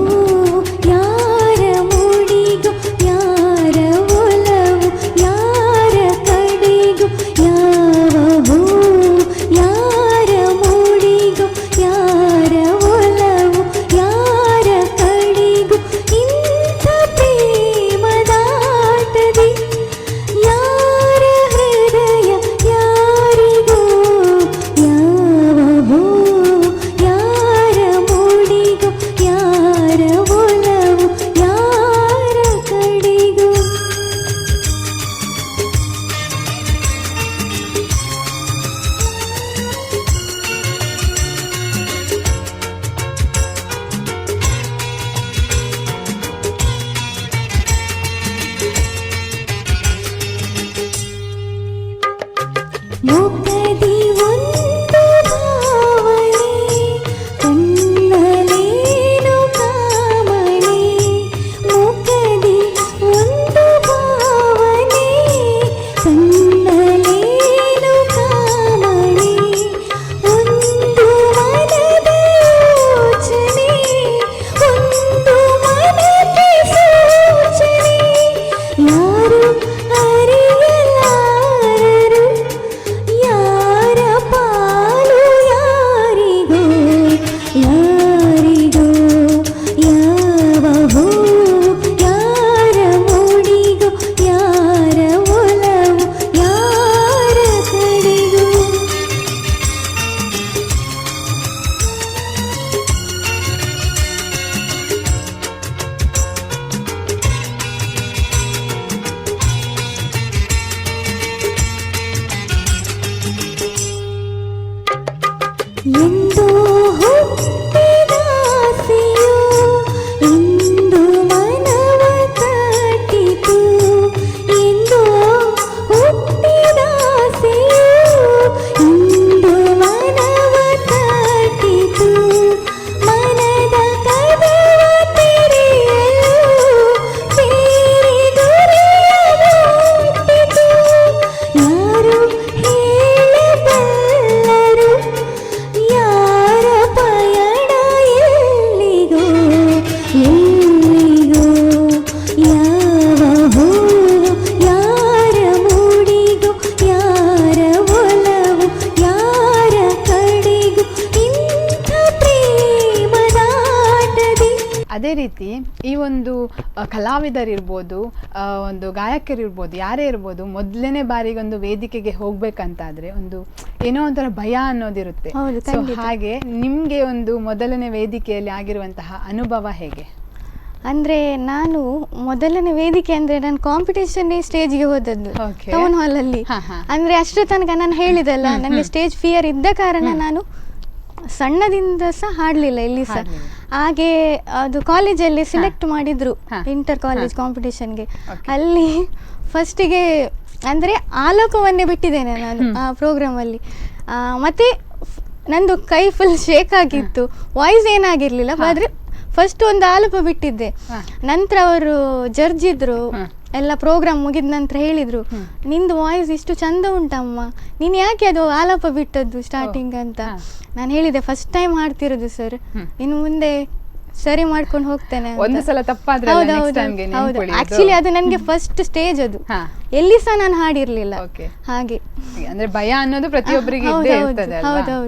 S3: ಯಾರ ಮೂಡಿಗೂ ಯಾರ ಒಲವು ಯಾರ ಕಡೆಗೂ, ಯಾವ ಹೂ ಯಾರ ಮೂಡಿಗೂ ಯಾರ ಒಲವು ಯಾರ ಕಡೆಗೂ, ಇಂಥ ಪ್ರೇಮದಾಟದಿ ಯಾರ ಹೃದಯ ಯಾರಿಗೂ, ಯಾವ ಹೂ ಯಾರ ಮೂಡಿಗೂ ಯಾರ ಒಲವು ಯಾರ ಕಡೆಗೂ. ಮುಖದಿ ಒಂದು ಭಾವನೆ, ಕಣ್ಣಲೇನು ಕಾಮನೆ. ಮುಖದಿ ಒಂದು ಭಾವನೆ, ಕಣ್ಣಲೇನು ಕಾಮನೆ. ಒಂದು ಮನದ ಯೋಚನೆ, ಒಂದು ಮನದ ಸೂಚನೆ. ಯಾರು ಅರಿಯಲಾರರು ಯಾರ ಪಾಲು ಯಾರಿಗೋ, ಯಾರಿಗೋ. ಯಾವ ಹೂ ಯಾರ ಮೂಡಿಗೋ ಯಾರ
S2: ಕಲಾವಿದರಿರ್ಬೋದು, ಒಂದು ಗಾಯಕರಿರ್ಬೋದು, ಯಾರೇ ಇರ್ಬೋದು, ಮೊದಲನೇ ಬಾರಿಗೆ ಒಂದು ವೇದಿಕೆಗೆ ಹೋಗ್ಬೇಕಂತಾದ್ರೆ ಒಂದು ಏನೋ ಒಂಥರ ಭಯ ಅನ್ನೋದಿರುತ್ತೆ. So ಹಾಗೆ ನಿಮಗೆ ಒಂದು ಮೊದಲನೇ ವೇದಿಕೆಯಲ್ಲಿ ಆಗಿರುವಂತಹ ಅನುಭವ ಹೇಗೆ?
S4: ಅಂದರೆ ನಾನು ಮೊದಲನೇ ವೇದಿಕೆ ಅಂದರೆ ನಾನು ಕಾಂಪಿಟೇಷನ್ ಸ್ಟೇಜ್ಗೆ ಹೋದದ್ದು ಟೌನ್ ಹಾಲಲ್ಲಿ. ಅಂದರೆ ಅಷ್ಟರ ತನಕ ನಾನು ಹೇಳಿದಲ್ಲ, ನನಗೆ ಸ್ಟೇಜ್ ಫಿಯರ್ ಇದ್ದ ಕಾರಣ ನಾನು ಸಣ್ಣದಿಂದ ಸಹ ಹಾಡಲಿಲ್ಲ ಎಲ್ಲಿ ಸಹ. ಹಾಗೆ ಅದು ಕಾಲೇಜಲ್ಲಿ ಸೆಲೆಕ್ಟ್ ಮಾಡಿದ್ರು ಇಂಟರ್ ಕಾಲೇಜ್ ಕಾಂಪಿಟೇಷನ್ಗೆ. ಅಲ್ಲಿ ಫಸ್ಟಿಗೆ ಅಂದರೆ ಆಲೋಕವನ್ನೇ ಬಿಟ್ಟಿದ್ದೇನೆ ನಾನು ಆ ಪ್ರೋಗ್ರಾಮಲ್ಲಿ. ಮತ್ತು ನಂದು ಕೈ ಫುಲ್ ಶೇಕ್ ಆಗಿತ್ತು, ವಾಯ್ಸ್ ಏನಾಗಿರಲಿಲ್ಲ. ಆದರೆ ಫಸ್ಟ್ ಒಂದು ಆಲೋಪ ಬಿಟ್ಟಿದ್ದೆ. ನಂತರ ಅವರು ಜಡ್ಜ್ ಇದ್ರು, ಎಲ್ಲ ಪ್ರೋಗ್ರಾಮ್ ಮುಗಿದ ನಂತರ ಹೇಳಿದರು, ನಿಂದು ವಾಯ್ಸ್ ಇಷ್ಟು ಚಂದ ಉಂಟಮ್ಮ, ನೀನು ಯಾಕೆ ಅದು ಆಲಾಪ ಬಿಟ್ಟದ್ದು ಸ್ಟಾರ್ಟಿಂಗ್ ಅಂತ. ನಾನು ಹೇಳಿದೆ ಫಸ್ಟ್ ಟೈಮ್ ಹಾಡ್ತಿರೋದು ಸರ್, ಇನ್ನು ಮುಂದೆ ಸರಿ ಮಾಡ್ಕೊಂಡು ಹೋಗ್ತೇನೆ.
S2: ಒಂದು ಸಲ ತಪ್ಪಾದ್ರೆ
S4: ಆಕ್ಚುಲಿ ಅದು ನನಗೆ ಫಸ್ಟ್ ಸ್ಟೇಜ್, ಅದು ಎಲ್ಲಿ ಸಹ ನಾನು ಹಾಡಿರ್ಲಿಲ್ಲ. ಹಾಗೆ
S2: ಅಂದ್ರೆ ಭಯ ಅನ್ನೋದು ಪ್ರತಿಯೊಬ್ಬರಿಗೆ ಇದ್ದೇ ಇರ್ತದೆ ಅಲ್ವಾ?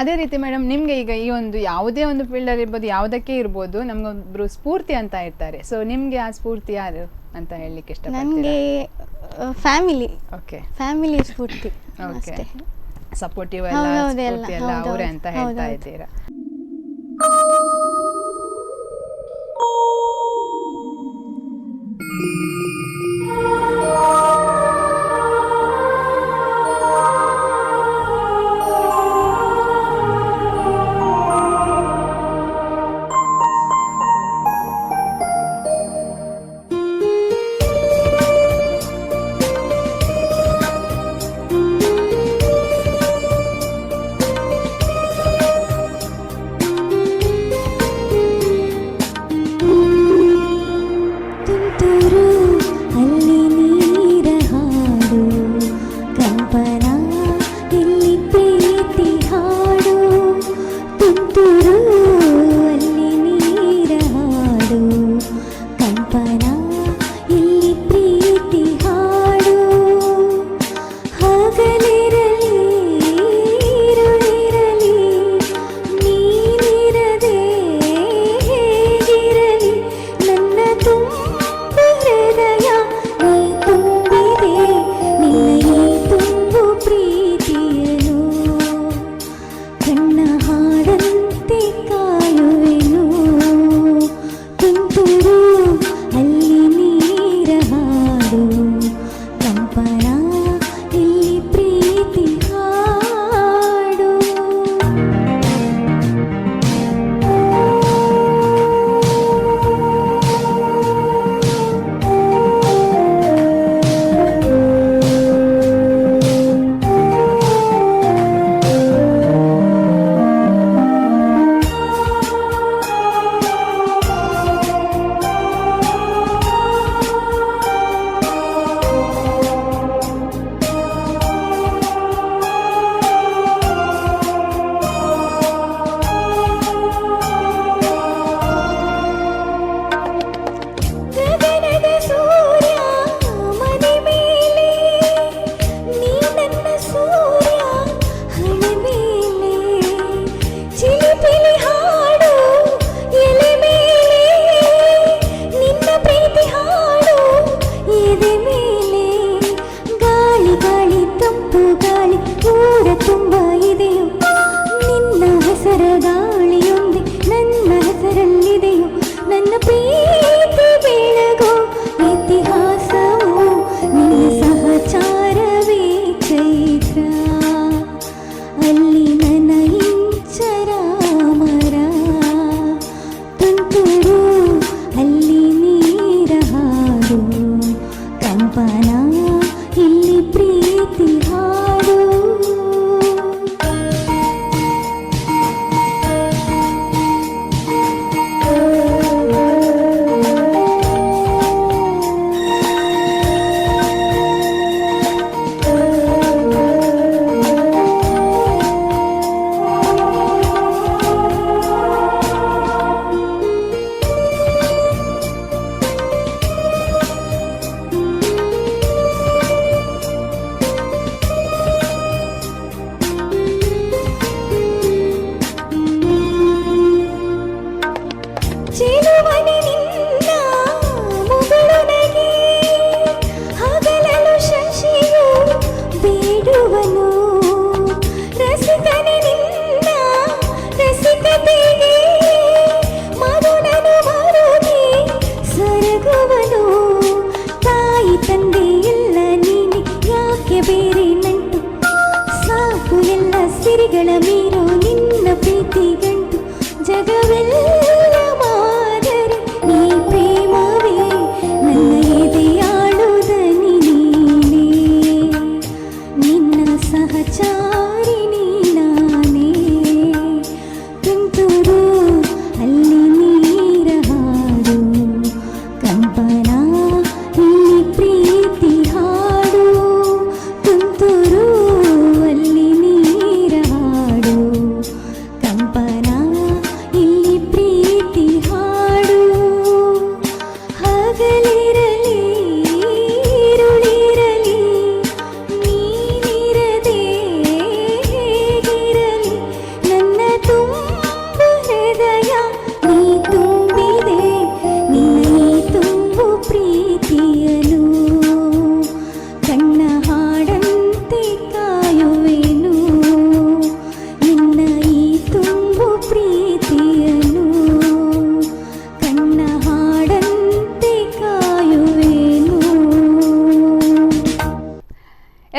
S2: ಅದೇ ರೀತಿ ಮೇಡಮ್, ನಿಮ್ಗೆ ಈಗ ಈ ಒಂದು ಯಾವುದೇ ಒಂದು ಫೀಲ್ಡ್ ಇರ್ಬೋದು, ಯಾವುದಕ್ಕೆ ಇರ್ಬೋದು, ನಮ್ಗೊಬ್ರು ಸ್ಫೂರ್ತಿ ಅಂತ ಇರ್ತಾರೆ. ಸೊ ನಿಮ್ಗೆ ಆ ಸ್ಫೂರ್ತಿ ಯಾರು ಅಂತ ಹೇಳಲಿಕ್ಕೆ ಇಷ್ಟ?
S4: ನನಗೆ ಫ್ಯಾಮಿಲಿ. ಫ್ಯಾಮಿಲಿ ಸ್ಫೂರ್ತಿ.
S2: ಸಪೋರ್ಟಿವ್ ಎಲ್ಲ ಅವರೇ ಅಂತ ಹೇಳ್ತಾ ಇದ್ದೀರಾ?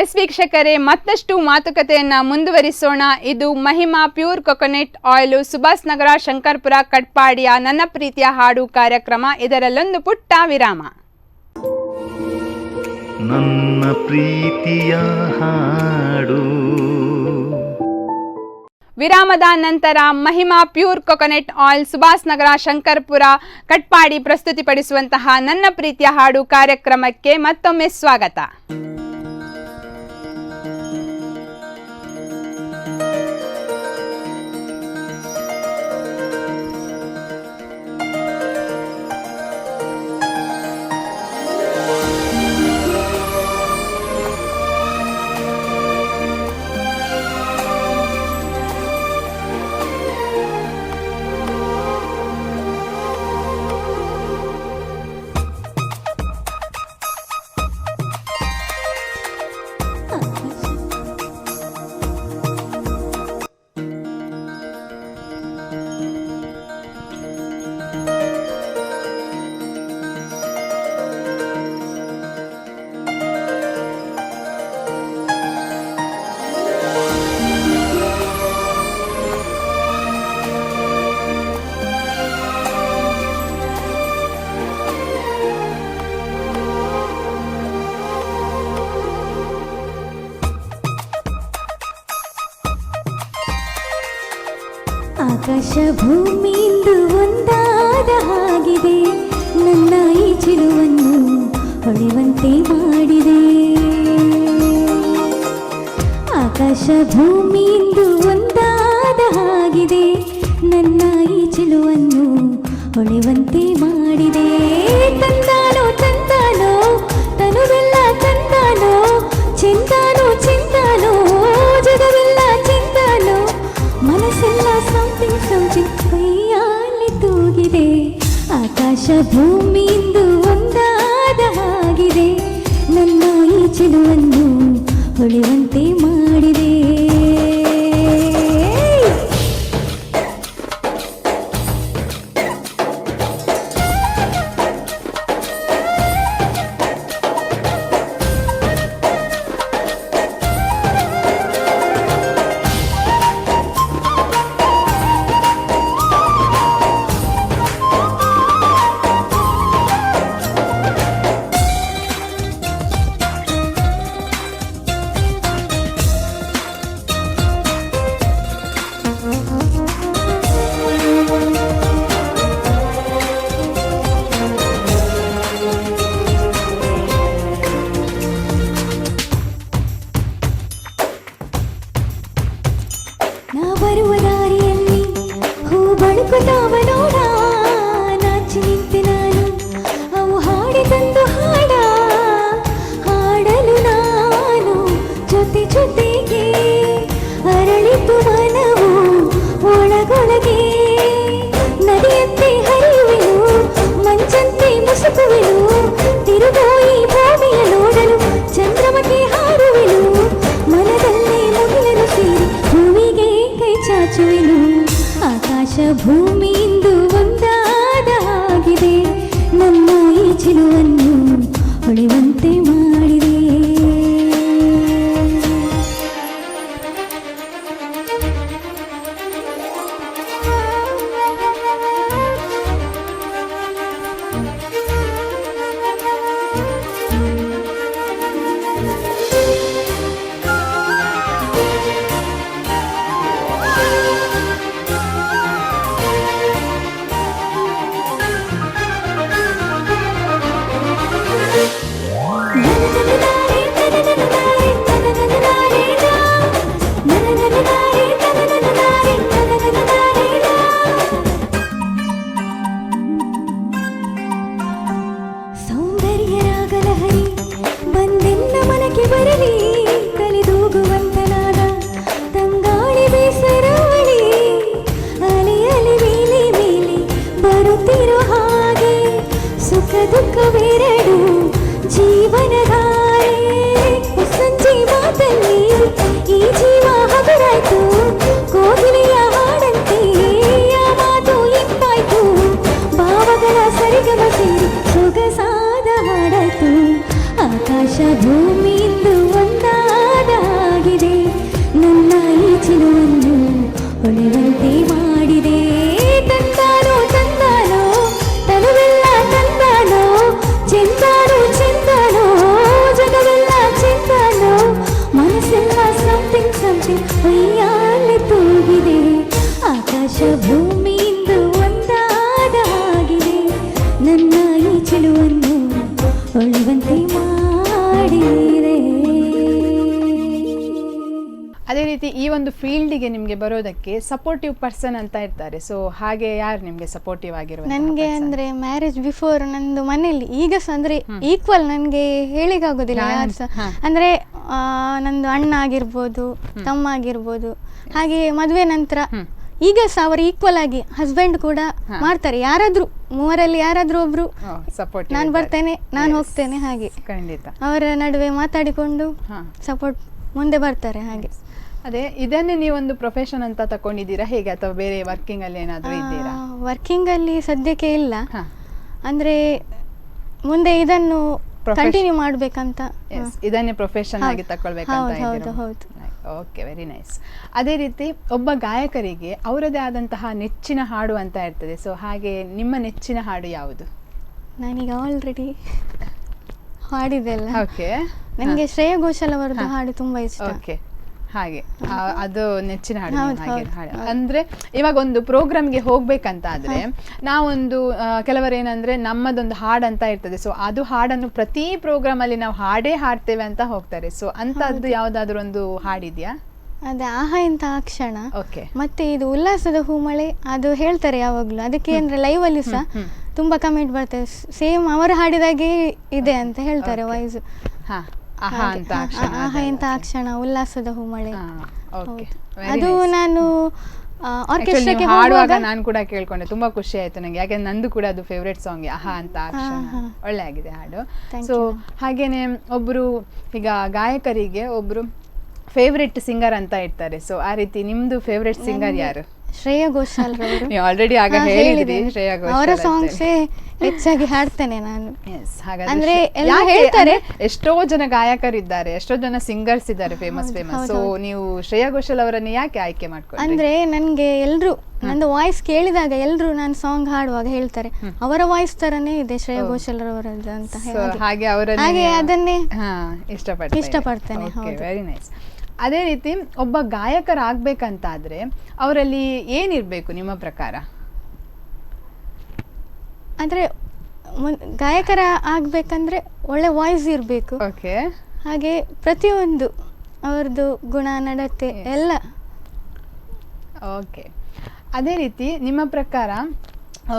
S2: ಎಸ್ ವೀಕ್ಷಕರೇ, ಮತ್ತಷ್ಟು ಮಾತುಕತೆಯನ್ನು ಮುಂದುವರಿಸೋಣ. ಇದು Mahima pure coconut oil, Subhash Nagar, Shankarpura, ಕಟ್ಪಾಡಿಯ ನನ್ನ ಪ್ರೀತಿಯ ಹಾಡು ಕಾರ್ಯಕ್ರಮ. ಇದರಲ್ಲೊಂದು ಪುಟ್ಟ ವಿರಾಮ.
S1: ನನ್ನ ಪ್ರೀತಿಯ ಹಾಡು.
S2: ವಿರಾಮದ ನಂತರ Mahima pure coconut oil, Subhash Nagar, Shankarpura, Katpadi ಪ್ರಸ್ತುತಿಪಡಿಸುವಂತಹ ನನ್ನ ಪ್ರೀತಿಯ ಹಾಡು ಕಾರ್ಯಕ್ರಮಕ್ಕೆ ಮತ್ತೊಮ್ಮೆ ಸ್ವಾಗತ.
S3: ಆಕಾಶ ಭೂಮಿಯಿಂದ ಒಂದಾದ ಹಾಗಿದೆ, ನನ್ನ ಈ ಚಿಲುವನ್ನು ಹೊಳೆವಂತೆ ಮಾಡಿದೆ. ಆಕಾಶ ಭೂಮಿಯಿಂದ ಒಂದಾದ ಹಾಗಿದೆ, ನನ್ನ ಈ ಚಿಲುವನ್ನು ಹೊಳೆವಂತೆ ಮಾಡಿದೆ. ತಂದಾನೋ ತಂದಾನೋ ತನುವೆಲ್ಲ ತಂದಾನೋ, ಚೆಂದಾನೋ ಚೆಂದಾನೋ ಜಗವೆಲ್ಲ ಚೆಂದಾನೋ, ಮನಸ್ಸೆಲ್ಲ ಸಮಥಿಂಗ್ ಸಮಥಿಂಗ್ ಕೈಯಲ್ಲಿ ತೂಗಿದೆ. ಆಕಾಶ ಭೂಮಿಯಿಂದ ಒಂದಾದ ಹಾಗಿದೆ, ನನ್ನ ಈ ಚಿಲುವನ್ನು ಹೊಳೆವಂತೆ ಮಾಡಿದೆ. ನಾ ಬರುವ ದಾರಿಯಲ್ಲಿ ಹೂ ಬಳುಕುತ್ತಾವ ನೋಡ, ನಾಚಿ ನಿಂತೆ ನಾನು ಅವು ಹಾಡಿದಂದು ಹಾಡ ಹಾಡಲು ನಾನು ಜೊತೆ ಜೊತೆಗೆ ಅರಳಿತು ಮನವು ಒಳಗೊಳಗೆ. ನದಿಯಂತೆ ಹರಿಯುವೆನು, ಮಂಚಂತೆ ಮುಸುಕುವೆನು, ತಿರುಗೋಯಿ ಭೂಮಿಯ ನೋಡಲು ಚಂದ್ರಮಗೆ ಹಾರುವೆನು. ಮನದಲ್ಲೇ ಮುಗಿಲನು ಸೇರಿ ಭೂಮಿಗೆ ಕೈ ಚಾಚುವೆನು. ಆಕಾಶ ಭೂಮಿಯಿಂದ ಒಂದಾದ ಹಾಗಿದೆ, ನನ್ನ ಈ ಚಿಲುವನ್ನು ಹೊಳೆವಂತೆ ಮಾಡಿದೆ. ದುಃಖವೆರಡು ಜೀವನಧಾರೆ ಸಂಜೆ ಮಾತಲ್ಲಿ ಈ ಜೀವ ಹಗುರಾಯ್ತು. ಕೋಗಿಲೆಯ ಹಾಡಂತೆ ಆ ಮಾತು ಇಂಪಾಯ್ತು. ಭಾವಗಳ ಸರಿಗಮ ಸೇರಿ ಸೊಗಸಾದ ಹಾಡಾಯ್ತು. ಆಕಾಶ ಭೂಮಿಯಿಂದ ಒಂದಾದ ಆಗಿದೆ ನನ್ನ ಈ ಚಿಲುವನ್ನು ಹೊಳೆವಂತೆ ಮಾಡಿದೆ ತಂದಾನೋ ತಂದಾನೋ ತನುವೆಲ್ಲ ತಂದಾನೋ ಚೆಂದಾನೋ ಚೆಂದಾನೋ ಜಗವೆಲ್ಲ ಚೆಂದಾನೋ ಮನಸ್ಸೆಲ್ಲ ಸಮಥಿಂಗ್ ಸಮಥಿಂಗ್ ಒಯ್ಯಾಲೆ ತೂಗಿದೆ ಆಕಾಶ ಭೂಮಿಯಿಂದ ಒಂದಾದ ಹಾಗಿದೆ ನನ್ನ ಈ ಚಿಲುವನ್ನು ಹೊಳೆವಂತೆ ಮಾಡಿದೆ.
S2: ಅದೇ ರೀತಿ ಈ ಒಂದು ಫೀಲ್ಡಿಗೆ ನಿಮಗೆ ಬರೋದಕ್ಕೆ ಸಪೋರ್ಟಿವ್ ಪರ್ಸನ್ ಅಂತ ಇರ್ತಾರೆ, ಸೊ ಹಾಗೆ ಯಾರು ನಿಮಗೆ ಸಪೋರ್ಟಿವ್ ಆಗಿರುವ?
S4: ನನಗೆ ಅಂದರೆ ಮ್ಯಾರೇಜ್ ಬಿಫೋರ್ ನಂದು ಮನೇಲಿ ಈಗ ಸಹ ಅಂದರೆ ಈಕ್ವಲ್ ನನಗೆ ಹೇಳಿಕ್ಕಾಗೋದಿಲ್ಲ ಯಾರು ಸಹ. ಅಂದರೆ ನಂದು ಅಣ್ಣ ಆಗಿರ್ಬೋದು, ತಮ್ಮ ಆಗಿರ್ಬೋದು, ಹಾಗೆ ಮದುವೆ ನಂತರ ಈಗ ಸಹ ಅವರು ಈಕ್ವಲ್ ಆಗಿ ಹಸ್ಬೆಂಡ್ ಕೂಡ ಮಾಡ್ತಾರೆ. ಯಾರಾದ್ರೂ ಮೂವರಲ್ಲಿ ಯಾರಾದ್ರೂ ಒಬ್ರು ನಾನು ಬರ್ತೇನೆ ನಾನು ಹೋಗ್ತೇನೆ ಹಾಗೆ
S2: ಖಂಡಿತ
S4: ಅವರ ನಡುವೆ ಮಾತಾಡಿಕೊಂಡು ಸಪೋರ್ಟ್ ಮುಂದೆ ಬರ್ತಾರೆ ಹಾಗೆ.
S2: ಅದೇ ಇದನ್ನೇ ನೀವೊಂದು ಪ್ರೊಫೆಷನ್ ಅಂತ ತಕೊಂಡಿದ್ದೀರಾ ಹೇಗೆ, ಅಥವಾ ಬೇರೆ ವರ್ಕಿಂಗ್ ಅಲ್ಲಿ ಏನಾದರೂ ಇದ್ದೀರಾ?
S4: ವರ್ಕಿಂಗ್ ಅಲ್ಲಿ ಸದ್ಯಕ್ಕೆ ಇಲ್ಲ, ಅಂದ್ರೆ ಮುಂದೆ ಇದನ್ನು ಕಂಟಿನ್ಯೂ ಮಾಡ್ಬೇಕಂತ.
S2: ಇದನ್ನೇ ಪ್ರೊಫೆಷನ್ ಆಗಿ ತಗೊಳ್ಬೇಕಂತ.
S4: ಹೌದು.
S2: Okay, very nice. ಅದೇ ರೀತಿ ಒಬ್ಬ ಗಾಯಕರಿಗೆ ಅವರದೇ ಆದಂತಹ ನೆಚ್ಚಿನ ಹಾಡು ಅಂತ ಇರ್ತದೆ, ಸೊ ಹಾಗೆ ನಿಮ್ಮ ನೆಚ್ಚಿನ ಹಾಡು ಯಾವುದು?
S4: ನಾನೀಗ ಆಲ್ರೆಡಿ ಹಾಡಿದೆಲ್ಲ.
S2: ಓಕೆ,
S4: ನನಗೆ ಶ್ರೇಯಾ ಘೋಷಾಲ್ ಅವರದ್ದು ಹಾಡು ತುಂಬಾ ಇಷ್ಟ.
S2: ಓಕೆ, ಹಾಗೆ ಅದು ನೆಚ್ಚಿನ ಹಾಡು. ಅಂದ್ರೆ ಇವಾಗ ಒಂದು ಪ್ರೋಗ್ರಾಮ್ಗೆ ಹೋಗ್ಬೇಕಂತ ಆದ್ರೆ ನಾವೊಂದು ಕೆಲವರು ಏನಂದ್ರೆ ನಮ್ಮದೊಂದು ಹಾಡು ಅಂತ ಇರ್ತದೆ, ಸೊ ಅದು ಹಾಡನ್ನು ಪ್ರತಿ ಪ್ರೋಗ್ರಾಮ್ ಅಲ್ಲಿ ನಾವು ಹಾಡೇ ಹಾಡ್ತೇವೆ ಅಂತ ಹೋಗ್ತಾರೆ. ಸೊ ಅಂತದ್ದು ಯಾವ್ದಾದ್ರು ಒಂದು ಹಾಡಿದ್ಯಾ?
S4: ಅದೇ ಆಹಾ ಇಂತ ಆ ಕ್ಷಣ.
S2: ಓಕೆ.
S4: ಮತ್ತೆ ಇದು ಉಲ್ಲಾಸದ ಹೂಮಳೆ, ಅದು ಹೇಳ್ತಾರೆ ಯಾವಾಗ್ಲೂ. ಅದಕ್ಕೆ ಅಂದ್ರೆ ಲೈವ್ ಅಲ್ಲಿ ಸಹ ತುಂಬಾ ಕಮೆಂಟ್ ಬರ್ತದೆ, ಸೇಮ್ ಅವರು ಹಾಡಿದಾಗೆ ಇದೆ ಅಂತ ಹೇಳ್ತಾರೆ ವಾಯ್ಸ್. ಆಹಾ ಇಂತ ಆ ಕ್ಷಣ, ಉಲ್ಲಾಸದ ಹೂಮಳೆ. ಅದು ನಾನು ಆರ್ಕೆಸ್ಟ್ರಾಕ್ಕೆ
S2: ಹಾಡುವಾಗ ನಾನು ಕೂಡ ಕೇಳ್ಕೊಂಡೆ, ತುಂಬಾ ಖುಷಿ ಆಯ್ತು ನಂಗೆ, ಯಾಕಂದ್ರೆ ನಂದು ಕೂಡ ಅದು ಫೇವ್ರೆಟ್ ಸಾಂಗ್ ಆಹಾ ಅಂತ ಆ ಕ್ಷಣ. ಒಳ್ಳೆ ಆಗಿದೆ ಹಾಡು. ಸೊ ಹಾಗೇನೆ ಒಬ್ರು ಈಗ ಗಾಯಕರಿಗೆ ಒಬ್ರು ಫೇವ್ರೆಟ್ ಸಿಂಗರ್ ಅಂತ ಇರ್ತಾರೆ, ಸೊ ಆ ರೀತಿ ನಿಮ್ದು ಫೇವ್ರೆಟ್ ಸಿಂಗರ್ ಯಾರು?
S4: ಶ್ರೇಯಾ ಘೋಷಾಲ್ ರವರು.
S2: ನೀವು ಆಲ್ರೆಡಿ ಆಗ ಹೇಳಿದ್ರಿ ಶ್ರೇಯಾ ಘೋಷಾಲ್
S4: ಅವರ ಸಾಂಗ್ಸೇ ಹೆಚ್ಚಾಗಿ ಹಾಡ್ತೇನೆ ನಾನು.
S2: ಅಂದ್ರೆ ಎಲ್ಲ ಹೇಳ್ತಾರೆ, ಎಷ್ಟೋ ಜನ ಗಾಯಕರಿದ್ದಾರೆ, ಎಷ್ಟೋ ಜನ ಸಿಂಗರ್ಸ್ ಇದ್ದಾರೆ ಫೇಮಸ್. ಸೊ ನೀವು ಶ್ರೇಯಾ ಘೋಷಾಲ್ ಅವರನ್ನು ಯಾಕೆ ಆಯ್ಕೆ ಮಾಡ್ಕೊಂಡ್ರಿ?
S4: ಅಂದ್ರೆ ನನ್ಗೆ ಎಲ್ರು ನಂದು ವಾಯ್ಸ್ ಕೇಳಿದಾಗ ಎಲ್ರು ನಾನು ಸಾಂಗ್ ಹಾಡುವಾಗ ಹೇಳ್ತಾರೆ ಅವರ ವಾಯ್ಸ್ ತರನೇ ಇದೆ ಶ್ರೇಯಾ ಘೋಷಾಲ್ ಅವರದ್ದು ಅಂತ.
S2: ಹಾಗೆ
S4: ಅದನ್ನೇ
S2: ಇಷ್ಟಪಡ್ತೇನೆ. Very nice. ಅದೇ ರೀತಿ ಒಬ್ಬ ಗಾಯಕರಾಗಬೇಕಂತಾದ್ರೆ ಅವರಲ್ಲಿ ಏನಿರಬೇಕು ನಿಮ್ಮ ಪ್ರಕಾರ?
S4: ಅಂದ್ರೆ ಗಾಯಕರ ಆಗ್ಬೇಕಂದ್ರೆ ಒಳ್ಳೆ ವಾಯ್ಸ್ ಇರಬೇಕು.
S2: ಓಕೆ.
S4: ಹಾಗೆ ಪ್ರತಿಯೊಂದು ಅವ್ರದ್ದು ಗುಣ ನಡತೆ ಎಲ್ಲ.
S2: ಓಕೆ. ಅದೇ ರೀತಿ ನಿಮ್ಮ ಪ್ರಕಾರ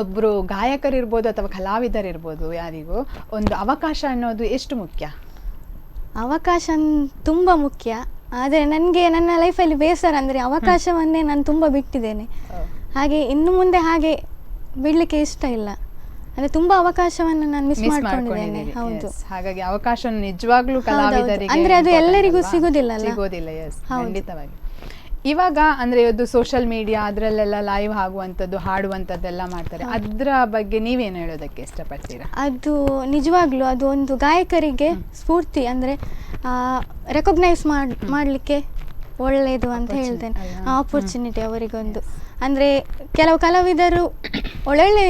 S2: ಒಬ್ಬರು ಗಾಯಕರಿರ್ಬೋದು ಅಥವಾ ಕಲಾವಿದರಿರ್ಬೋದು, ಯಾರಿಗೂ ಒಂದು ಅವಕಾಶ ಅನ್ನೋದು ಎಷ್ಟು ಮುಖ್ಯ?
S4: ಅವಕಾಶ ತುಂಬ ಮುಖ್ಯ. ಆದರೆ ನನಗೆ ನನ್ನ ಲೈಫಲ್ಲಿ ಬೇಸರ ಅಂದರೆ ಅವಕಾಶವನ್ನೇ ನಾನು ತುಂಬ ಬಿಟ್ಟಿದ್ದೇನೆ. ಹಾಗೆ ಇನ್ನು ಮುಂದೆ ಹಾಗೆ ಬಿಡಲಿಕ್ಕೆ ಇಷ್ಟ ಇಲ್ಲ. ಅಂದರೆ ತುಂಬ ಅವಕಾಶವನ್ನು ನಾನು ಮಿಸ್ ಮಾಡ್ಕೊಂಡಿದ್ದೇನೆ. ಹೌದು.
S2: ಹಾಗಾಗಿ ಅವಕಾಶ ನಿಜವಾಗ್ಲೂ ಕಲಾವಿದರಿಗೆ
S4: ಅಂದರೆ ಅದು ಎಲ್ಲರಿಗೂ ಸಿಗೋದಿಲ್ಲ.
S2: ಖಂಡಿತವಾಗಿ. ಇವಾಗ ಅಂದರೆ ಇದು ಸೋಷಿಯಲ್ ಮೀಡಿಯಾ ಅದರಲ್ಲೆಲ್ಲ ಲೈವ್ ಆಗುವಂಥದ್ದು, ಹಾಡುವಂಥದ್ದೆಲ್ಲ ಮಾಡ್ತಾರೆ, ಅದರ ಬಗ್ಗೆ ನೀವೇನು ಹೇಳೋದಕ್ಕೆ ಇಷ್ಟಪಡ್ತೀರಾ?
S4: ಅದು ನಿಜವಾಗ್ಲೂ ಅದು ಒಂದು ಗಾಯಕರಿಗೆ ಸ್ಫೂರ್ತಿ, ಅಂದರೆ ರೆಕಗ್ನೈಸ್ ಮಾಡಲಿಕ್ಕೆ ಒಳ್ಳೆಯದು ಅಂತ ಹೇಳ್ತೇನೆ. ಆಪರ್ಚುನಿಟಿ ಅವರಿಗೊಂದು. ಅಂದರೆ ಕೆಲವು ಕಲಾವಿದರು ಒಳ್ಳೊಳ್ಳೆ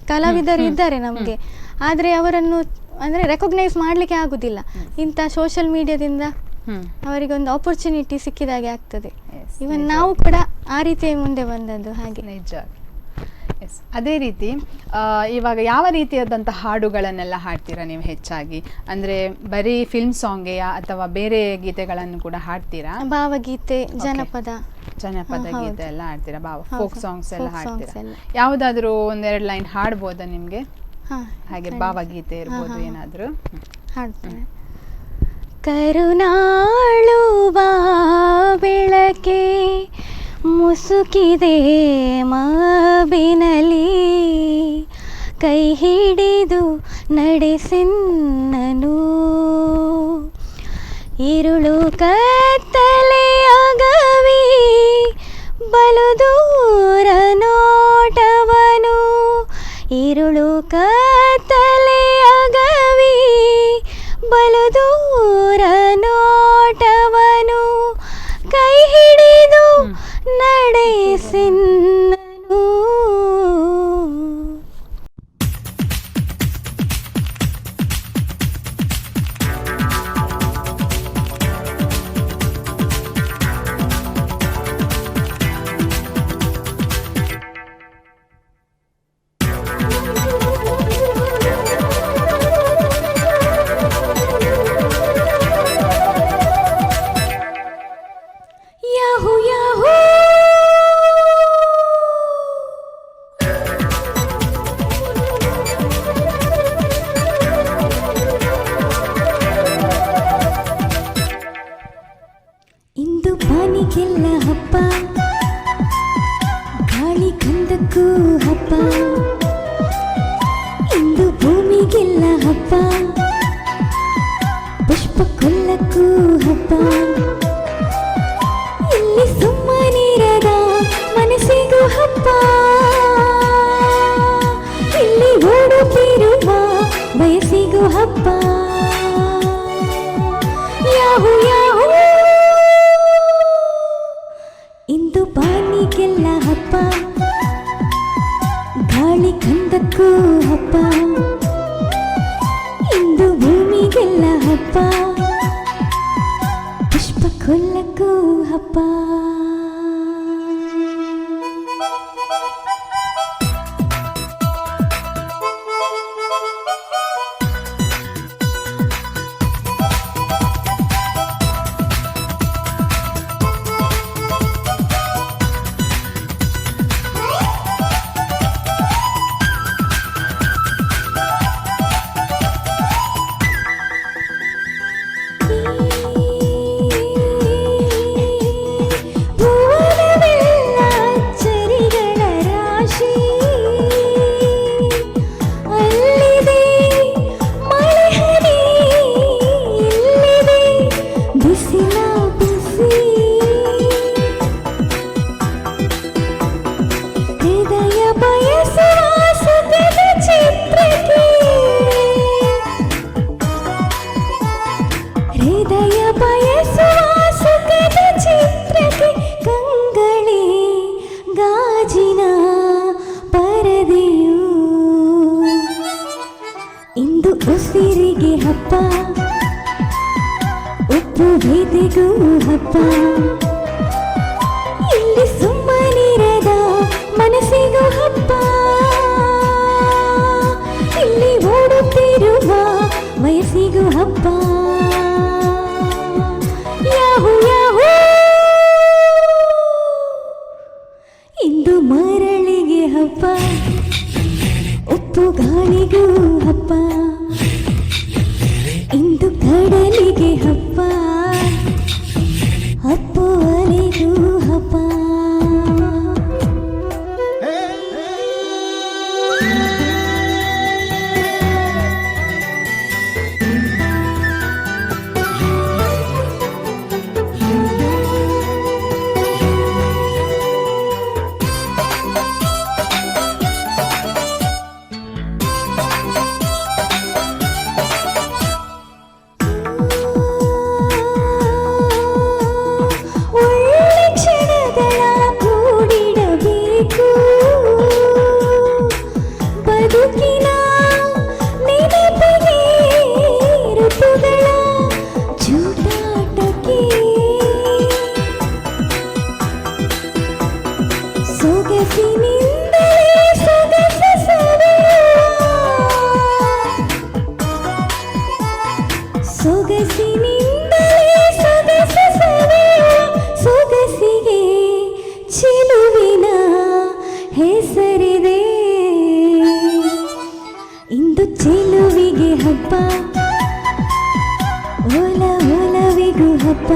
S4: ಕಲಾವಿದರು ಇದ್ದಾರೆ ನಮಗೆ, ಆದರೆ ಅವರನ್ನು ಅಂದರೆ ರೆಕಗ್ನೈಸ್ ಮಾಡಲಿಕ್ಕೆ ಆಗೋದಿಲ್ಲ. ಇಂಥ ಸೋಷಿಯಲ್ ಮೀಡಿಯಾದಿಂದ ಅವರಿಗೊಂದು ಆಪರ್ಚುನಿಟಿ ಸಿಕ್ಕಿದಾಗೆ ಆಗ್ತದೆ. ಇವನ್ ನಾವು ಕೂಡ ಆ ರೀತಿ ಮುಂದೆ ಬಂದದ್ದು ಹಾಗೆ.
S2: ನಿಜ. ಅದೇ ರೀತಿ ಇವಾಗ ಯಾವ ರೀತಿಯಾದಂಥ ಹಾಡುಗಳನ್ನೆಲ್ಲ ಹಾಡ್ತೀರಾ ನೀವು ಹೆಚ್ಚಾಗಿ? ಅಂದರೆ ಬರೀ ಫಿಲ್ಮ್ ಸಾಂಗೆಯಾ ಅಥವಾ ಬೇರೆ ಗೀತೆಗಳನ್ನು ಕೂಡ ಹಾಡ್ತೀರಾ?
S4: ಭಾವಗೀತೆ, ಜನಪದ
S2: ಗೀತೆ ಎಲ್ಲ ಹಾಡ್ತೀರಾ? ಫೋಕ್ ಸಾಂಗ್ಸ್ ಎಲ್ಲ ಹಾಡ್ತೀರಾ? ಯಾವುದಾದ್ರೂ ಒಂದೆರಡು ಲೈನ್ ಹಾಡ್ಬೋದಾ ನಿಮಗೆ? ಹಾಗೆ ಭಾವಗೀತೆ ಇರ್ಬೋದು ಏನಾದರೂ
S4: ಹಾಡ್ತೇನೆ. ಕರುನಾಳು ಬಾ ಬೆಳಕೆ ಮುಸುಕಿದೆ ಮಾಬಿನಲಿ, ಕೈ ಹಿಡಿದು ನಡೆಸೆನ್ನನು, ಇರುಳು ಕತ್ತಲೆಯಾಗವಿ ಬಲು ದೂರ ನೋಟವನು, ಇರುಳು ಕತ್ತಲೆಯಾಗವಿ ಬಲು ದೂರ ನೋಟವನು,
S3: ಬಾನಿಗೆಲ್ಲ ಹಬ್ಬ, ಗಾಳಿ ಕಂದಕ್ಕೂ ಹಬ್ಬ, ಇಂದು ಭೂಮಿಗೆಲ್ಲ ಹಬ್ಬ, ಪುಷ್ಪ ಕೊಲ್ಲಕ್ಕೂ ಹಬ್ಬ, ಇಲ್ಲಿ ಸುಮ್ಮನಿರದ ಮನಸ್ಸಿಗೂ ಹಬ್ಬ, ಇಲ್ಲಿ ಓಡುತ್ತಿರುವ ವಯಸ್ಸಿಗೂ ಹಬ್ಬ. ಯಾಹು ಯಾಹು ಇಂದು ಬಾನಿಗೆಲ್ಲ ಹಬ್ಬ, ಗಾಳಿ ಕಂದಕ್ಕೂ ಹಬ್ಬ, ಇಂದು ಭೂಮಿಗೆಲ್ಲ ಹಬ್ಬ, ಪುಷ್ಪ ಕೊಲ್ಲಕ್ಕೂ ಹಬ್ಬ. ಉಸಿರಿಗೆ ಹಬ್ಬ, ಉಪ್ಪು ಭೇದಿಗೂ ಹಬ್ಬ, ಇಲ್ಲಿ ಸುಮ್ಮನಿರದ ಮನಸ್ಸಿಗೂ ಹಬ್ಬ, ಇಲ್ಲಿ ಓಡುತ್ತಿರುವ ವಯಸ್ಸಿಗೂ ಹಬ್ಬ. ಯಾಹು ಯಾಹು ಇಂದು ಮರಳಿಗೆ ಹಬ್ಬ, ಉಪ್ಪು ಗಾಳಿಗೂ ಹಬ್ಬ, ಇಂದು ಕಡಲಿಗೆ ಹಬ್ಬ, ಅಪ್ಪು ಅಲೆಗೂ ಹಬ್ಬ. ಸೊಗಸಿಗೆ ಚಿಲುವಿನ ಹೆಸರಿದೆ, ಇಂದು ಚಿಲುವಿಗೆ ಹಬ್ಬ, ಒಲ ಒಲವಿಗೂ ಹಬ್ಬ,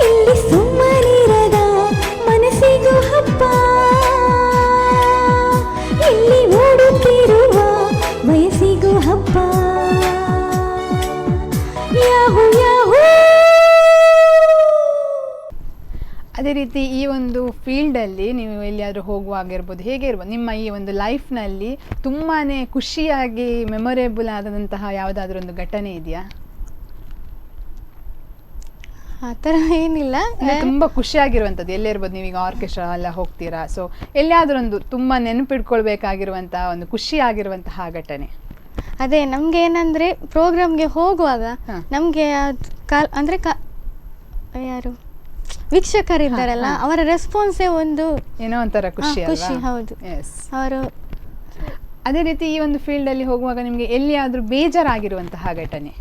S3: ಇಲ್ಲಿ ಸುಮ್ಮನಿರದ ಮನಸ್ಸಿಗೂ ಹಬ್ಬ, ಇಲ್ಲಿ ಓಡುತ್ತಿರುವ ವಯಸ್ಸಿಗೂ ಹಬ್ಬ. ಯಾಹು ಯಾಹು
S2: ಅದೇ ರೀತಿ ಈ ಒಂದು ಫೀಲ್ಡಲ್ಲಿ ನೀವು ಎಲ್ಲಿಯಾದರೂ ಹೋಗುವಾಗಿರ್ಬೋದು, ಹೇಗೆ ಇರ್ಬೋದು, ನಿಮ್ಮ ಈ ಒಂದು ಲೈಫ್ನಲ್ಲಿ ತುಂಬಾ ಖುಷಿಯಾಗಿ ಮೆಮೊರೇಬಲ್ ಆದಂತಹ ಯಾವುದಾದ್ರೂ ಒಂದು ಘಟನೆ ಇದೆಯಾ?
S4: ಆ ಥರ ಏನಿಲ್ಲ,
S2: ತುಂಬ ಖುಷಿಯಾಗಿರುವಂಥದ್ದು ಎಲ್ಲೇ ಇರ್ಬೋದು. ನೀವೀಗ ಆರ್ಕೆಸ್ಟ್ರಾ ಎಲ್ಲ ಹೋಗ್ತೀರಾ, ಸೊ ಎಲ್ಲಿಯಾದ್ರೂ ಒಂದು ತುಂಬ ನೆನಪಿಟ್ಕೊಳ್ಬೇಕಾಗಿರುವಂತಹ ಒಂದು ಖುಷಿಯಾಗಿರುವಂತಹ ಘಟನೆ?
S4: ಅದೇ ನಮ್ಗೆ ಏನಂದ್ರೆ ಪ್ರೋಗ್ರಾಮ್ಗೆ ಹೋಗುವಾಗ ನಮ್ಗೆ ಅಂದ್ರೆ ಯಾರು ವೀಕ್ಷಕರಿದ್ದಾರಲ್ಲ ಅವರ ರೆಸ್ಪಾನ್ಸೇ ಒಂದು
S2: ಏನೋ ಒಂಥರ ಖುಷಿ.
S4: ಹೌದು. ಅವರು
S2: ಅದೇ ರೀತಿ ಈ ಒಂದು ಫೀಲ್ಡ್ ಅಲ್ಲಿ ಹೋಗುವಾಗ ನಿಮ್ಗೆ ಎಲ್ಲಿಯಾದ್ರೂ ಬೇಜಾರಾಗಿರುವಂತಹ ಘಟನೆ?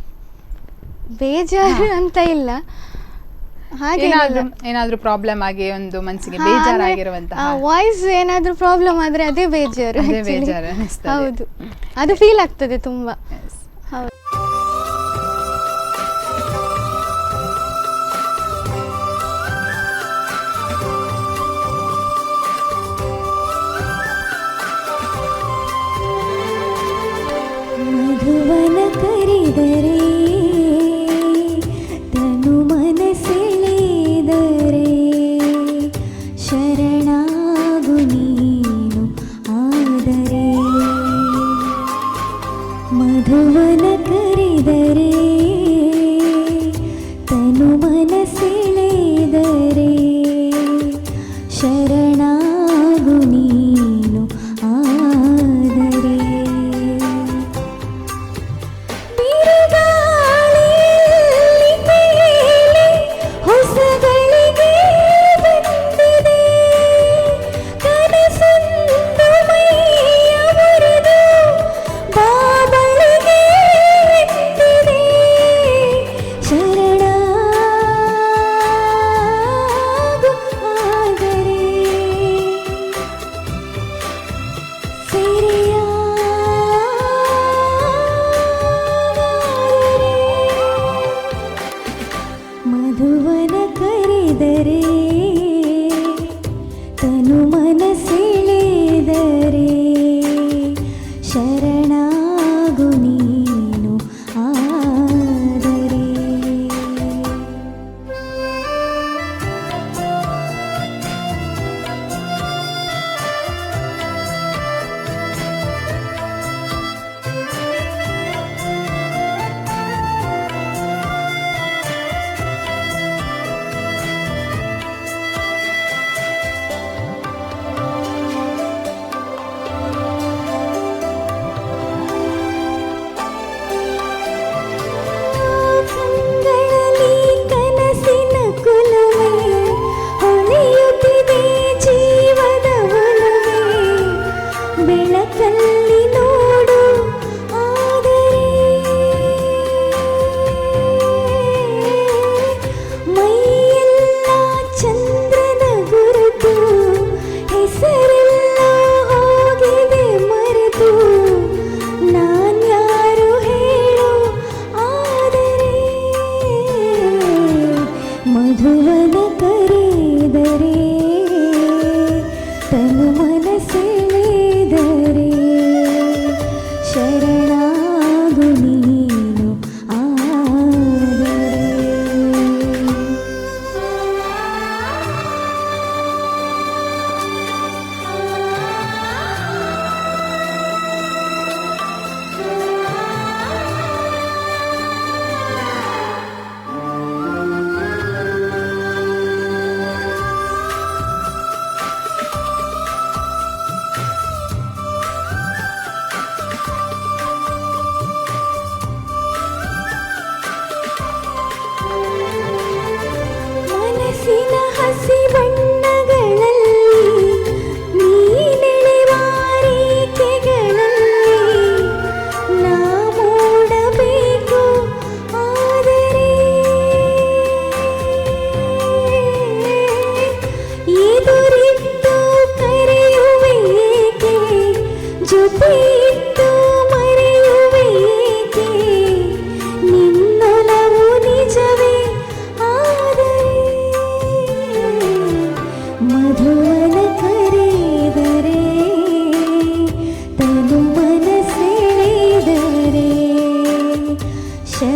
S4: ಬೇಜಾರು ಅಂತ ಇಲ್ಲ, ಹಾಗೆ
S2: ಏನಾದ್ರೂ ಪ್ರಾಬ್ಲಮ್ ಆಗಿ ಒಂದು ಮನಸ್ಸಿಗೆ ಬೇಜಾರಾಗಿರುವಂತಹ
S4: ವಾಯ್ಸ್ ಏನಾದ್ರೂ ಪ್ರಾಬ್ಲಮ್ ಆದ್ರೆ ಅದೇ ಬೇಜಾರು. ಹೌದು, ಅದು ಫೀಲ್ ಆಗ್ತದೆ ತುಂಬಾ. ಹೌದು.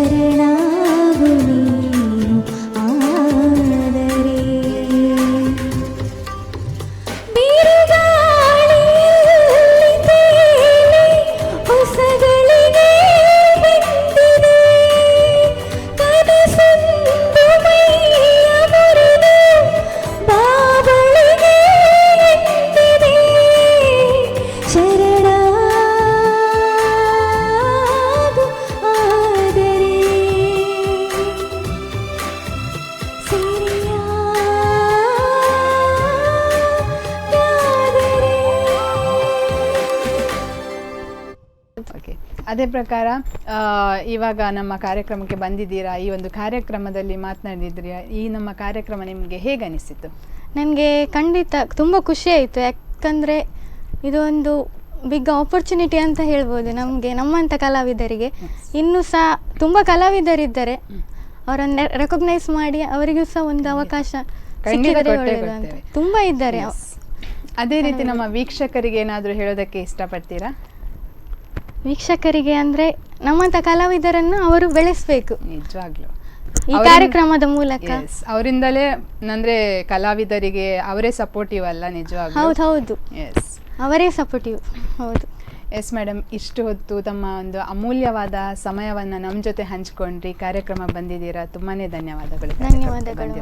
S3: ಶರಣಾಗು ನೀನು ಆದರೆ ಬಿರುಗಾಳಿಯಲ್ಲಿ ತೇಲಿ ಹೊಸಗಳಿಗೆ ಬಂದಿದೆ ಕನಸೊಂದು ಮೈಯ ಮುರಿದು ಬಾಬಳಿಗೆ ಎಂದಿದೆ ಶರಣಾಗು ಆದರೆ
S2: ಓಕೆ, ಅದೇ ಪ್ರಕಾರ ಇವಾಗ ನಮ್ಮ ಕಾರ್ಯಕ್ರಮಕ್ಕೆ ಬಂದಿದ್ದೀರಾ, ಈ ಒಂದು ಕಾರ್ಯಕ್ರಮದಲ್ಲಿ ಮಾತನಾಡಿದ್ದೀರಾ. ಈ ನಮ್ಮ ಕಾರ್ಯಕ್ರಮ ನಿಮಗೆ ಹೇಗೆ ಅನಿಸಿತು?
S4: ನನಗೆ ಖಂಡಿತ ತುಂಬ ಖುಷಿ ಆಯಿತು. ಯಾಕಂದರೆ ಇದು ಒಂದು ಬಿಗ್ ಆಪರ್ಚುನಿಟಿ ಅಂತ ಹೇಳ್ಬೋದು ನಮಗೆ, ನಮ್ಮಂಥ ಕಲಾವಿದರಿಗೆ. ಇನ್ನೂ ಸಹ ತುಂಬ ಕಲಾವಿದರಿದ್ದಾರೆ, ಅವರನ್ನು ರೆಕಗ್ನೈಸ್ ಮಾಡಿ ಅವರಿಗೂ ಸಹ ಒಂದು ಅವಕಾಶ ಸಿಕ್ಕಿದರೆ ಒಳ್ಳೆಯದು ಅಂತ ತುಂಬ ಇದ್ದಾರೆ.
S2: ಅದೇ ರೀತಿ ನಮ್ಮ ವೀಕ್ಷಕರಿಗೆ ಏನಾದರೂ ಹೇಳೋದಕ್ಕೆ ಇಷ್ಟಪಡ್ತೀರಾ?
S4: ವೀಕ್ಷಕರಿಗೆ ಅಂದರೆ ನಮ್ಮಂಥ ಕಲಾವಿದರನ್ನು ಅವರು ಬೆಳೆಸಬೇಕು
S2: ನಿಜವಾಗ್ಲೂ
S4: ಈ ಕಾರ್ಯಕ್ರಮದ ಮೂಲಕ.
S2: ಅವರಿಂದಲೇ ಅಂದರೆ ಕಲಾವಿದರಿಗೆ ಅವರೇ ಸಪೋರ್ಟಿವ್ ಅಲ್ಲ ನಿಜವಾಗ್ಲೂ?
S4: ಹೌದು ಹೌದು,
S2: ಎಸ್,
S4: ಅವರೇ ಸಪೋರ್ಟಿವ್. ಹೌದು.
S2: ಎಸ್ ಮೇಡಮ್, ಇಷ್ಟು ಹೊತ್ತು ತಮ್ಮ ಒಂದು ಅಮೂಲ್ಯವಾದ ಸಮಯವನ್ನು ನಮ್ಮ ಜೊತೆ ಹಂಚ್ಕೊಂಡ್ರಿ, ಕಾರ್ಯಕ್ರಮ ಬಂದಿದ್ದೀರಾ, ತುಂಬಾ ಧನ್ಯವಾದಗಳು.
S4: ಧನ್ಯವಾದಗಳು.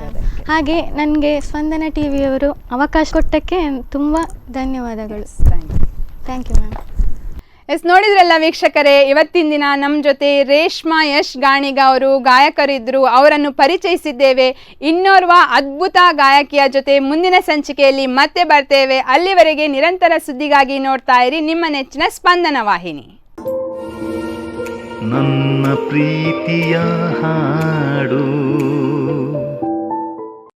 S4: ಹಾಗೆ ನನಗೆ ಸ್ಪಂದನ ಟಿವಿಯವರು ಅವಕಾಶ ಕೊಟ್ಟಕ್ಕೆ ತುಂಬ ಧನ್ಯವಾದಗಳು. Thank you ma'am.
S2: ಎಸ್, ನೋಡಿದ್ರಲ್ಲ ವೀಕ್ಷಕರೇ, ಇವತ್ತಿನ ದಿನ ನಮ್ಮ ಜೊತೆ ರೇಷ್ಮಾ ಯಶ್ ಗಾಣಿಗ ಅವರು ಗಾಯಕರಿದ್ದರು, ಅವರನ್ನು ಪರಿಚಯಿಸಿದ್ದೇವೆ. ಇನ್ನೋರ್ವ ಅದ್ಭುತ ಗಾಯಕಿಯ ಜೊತೆ ಮುಂದಿನ ಸಂಚಿಕೆಯಲ್ಲಿ ಮತ್ತೆ ಬರ್ತೇವೆ. ಅಲ್ಲಿವರೆಗೆ ನಿರಂತರ ಸುದ್ದಿಗಾಗಿ ನೋಡ್ತಾ ಇರಿ ನಿಮ್ಮ ನೆಚ್ಚಿನ ಸ್ಪಂದನ ವಾಹಿನಿ.
S1: ನನ್ನ ಪ್ರೀತಿಯ ಹಾಡು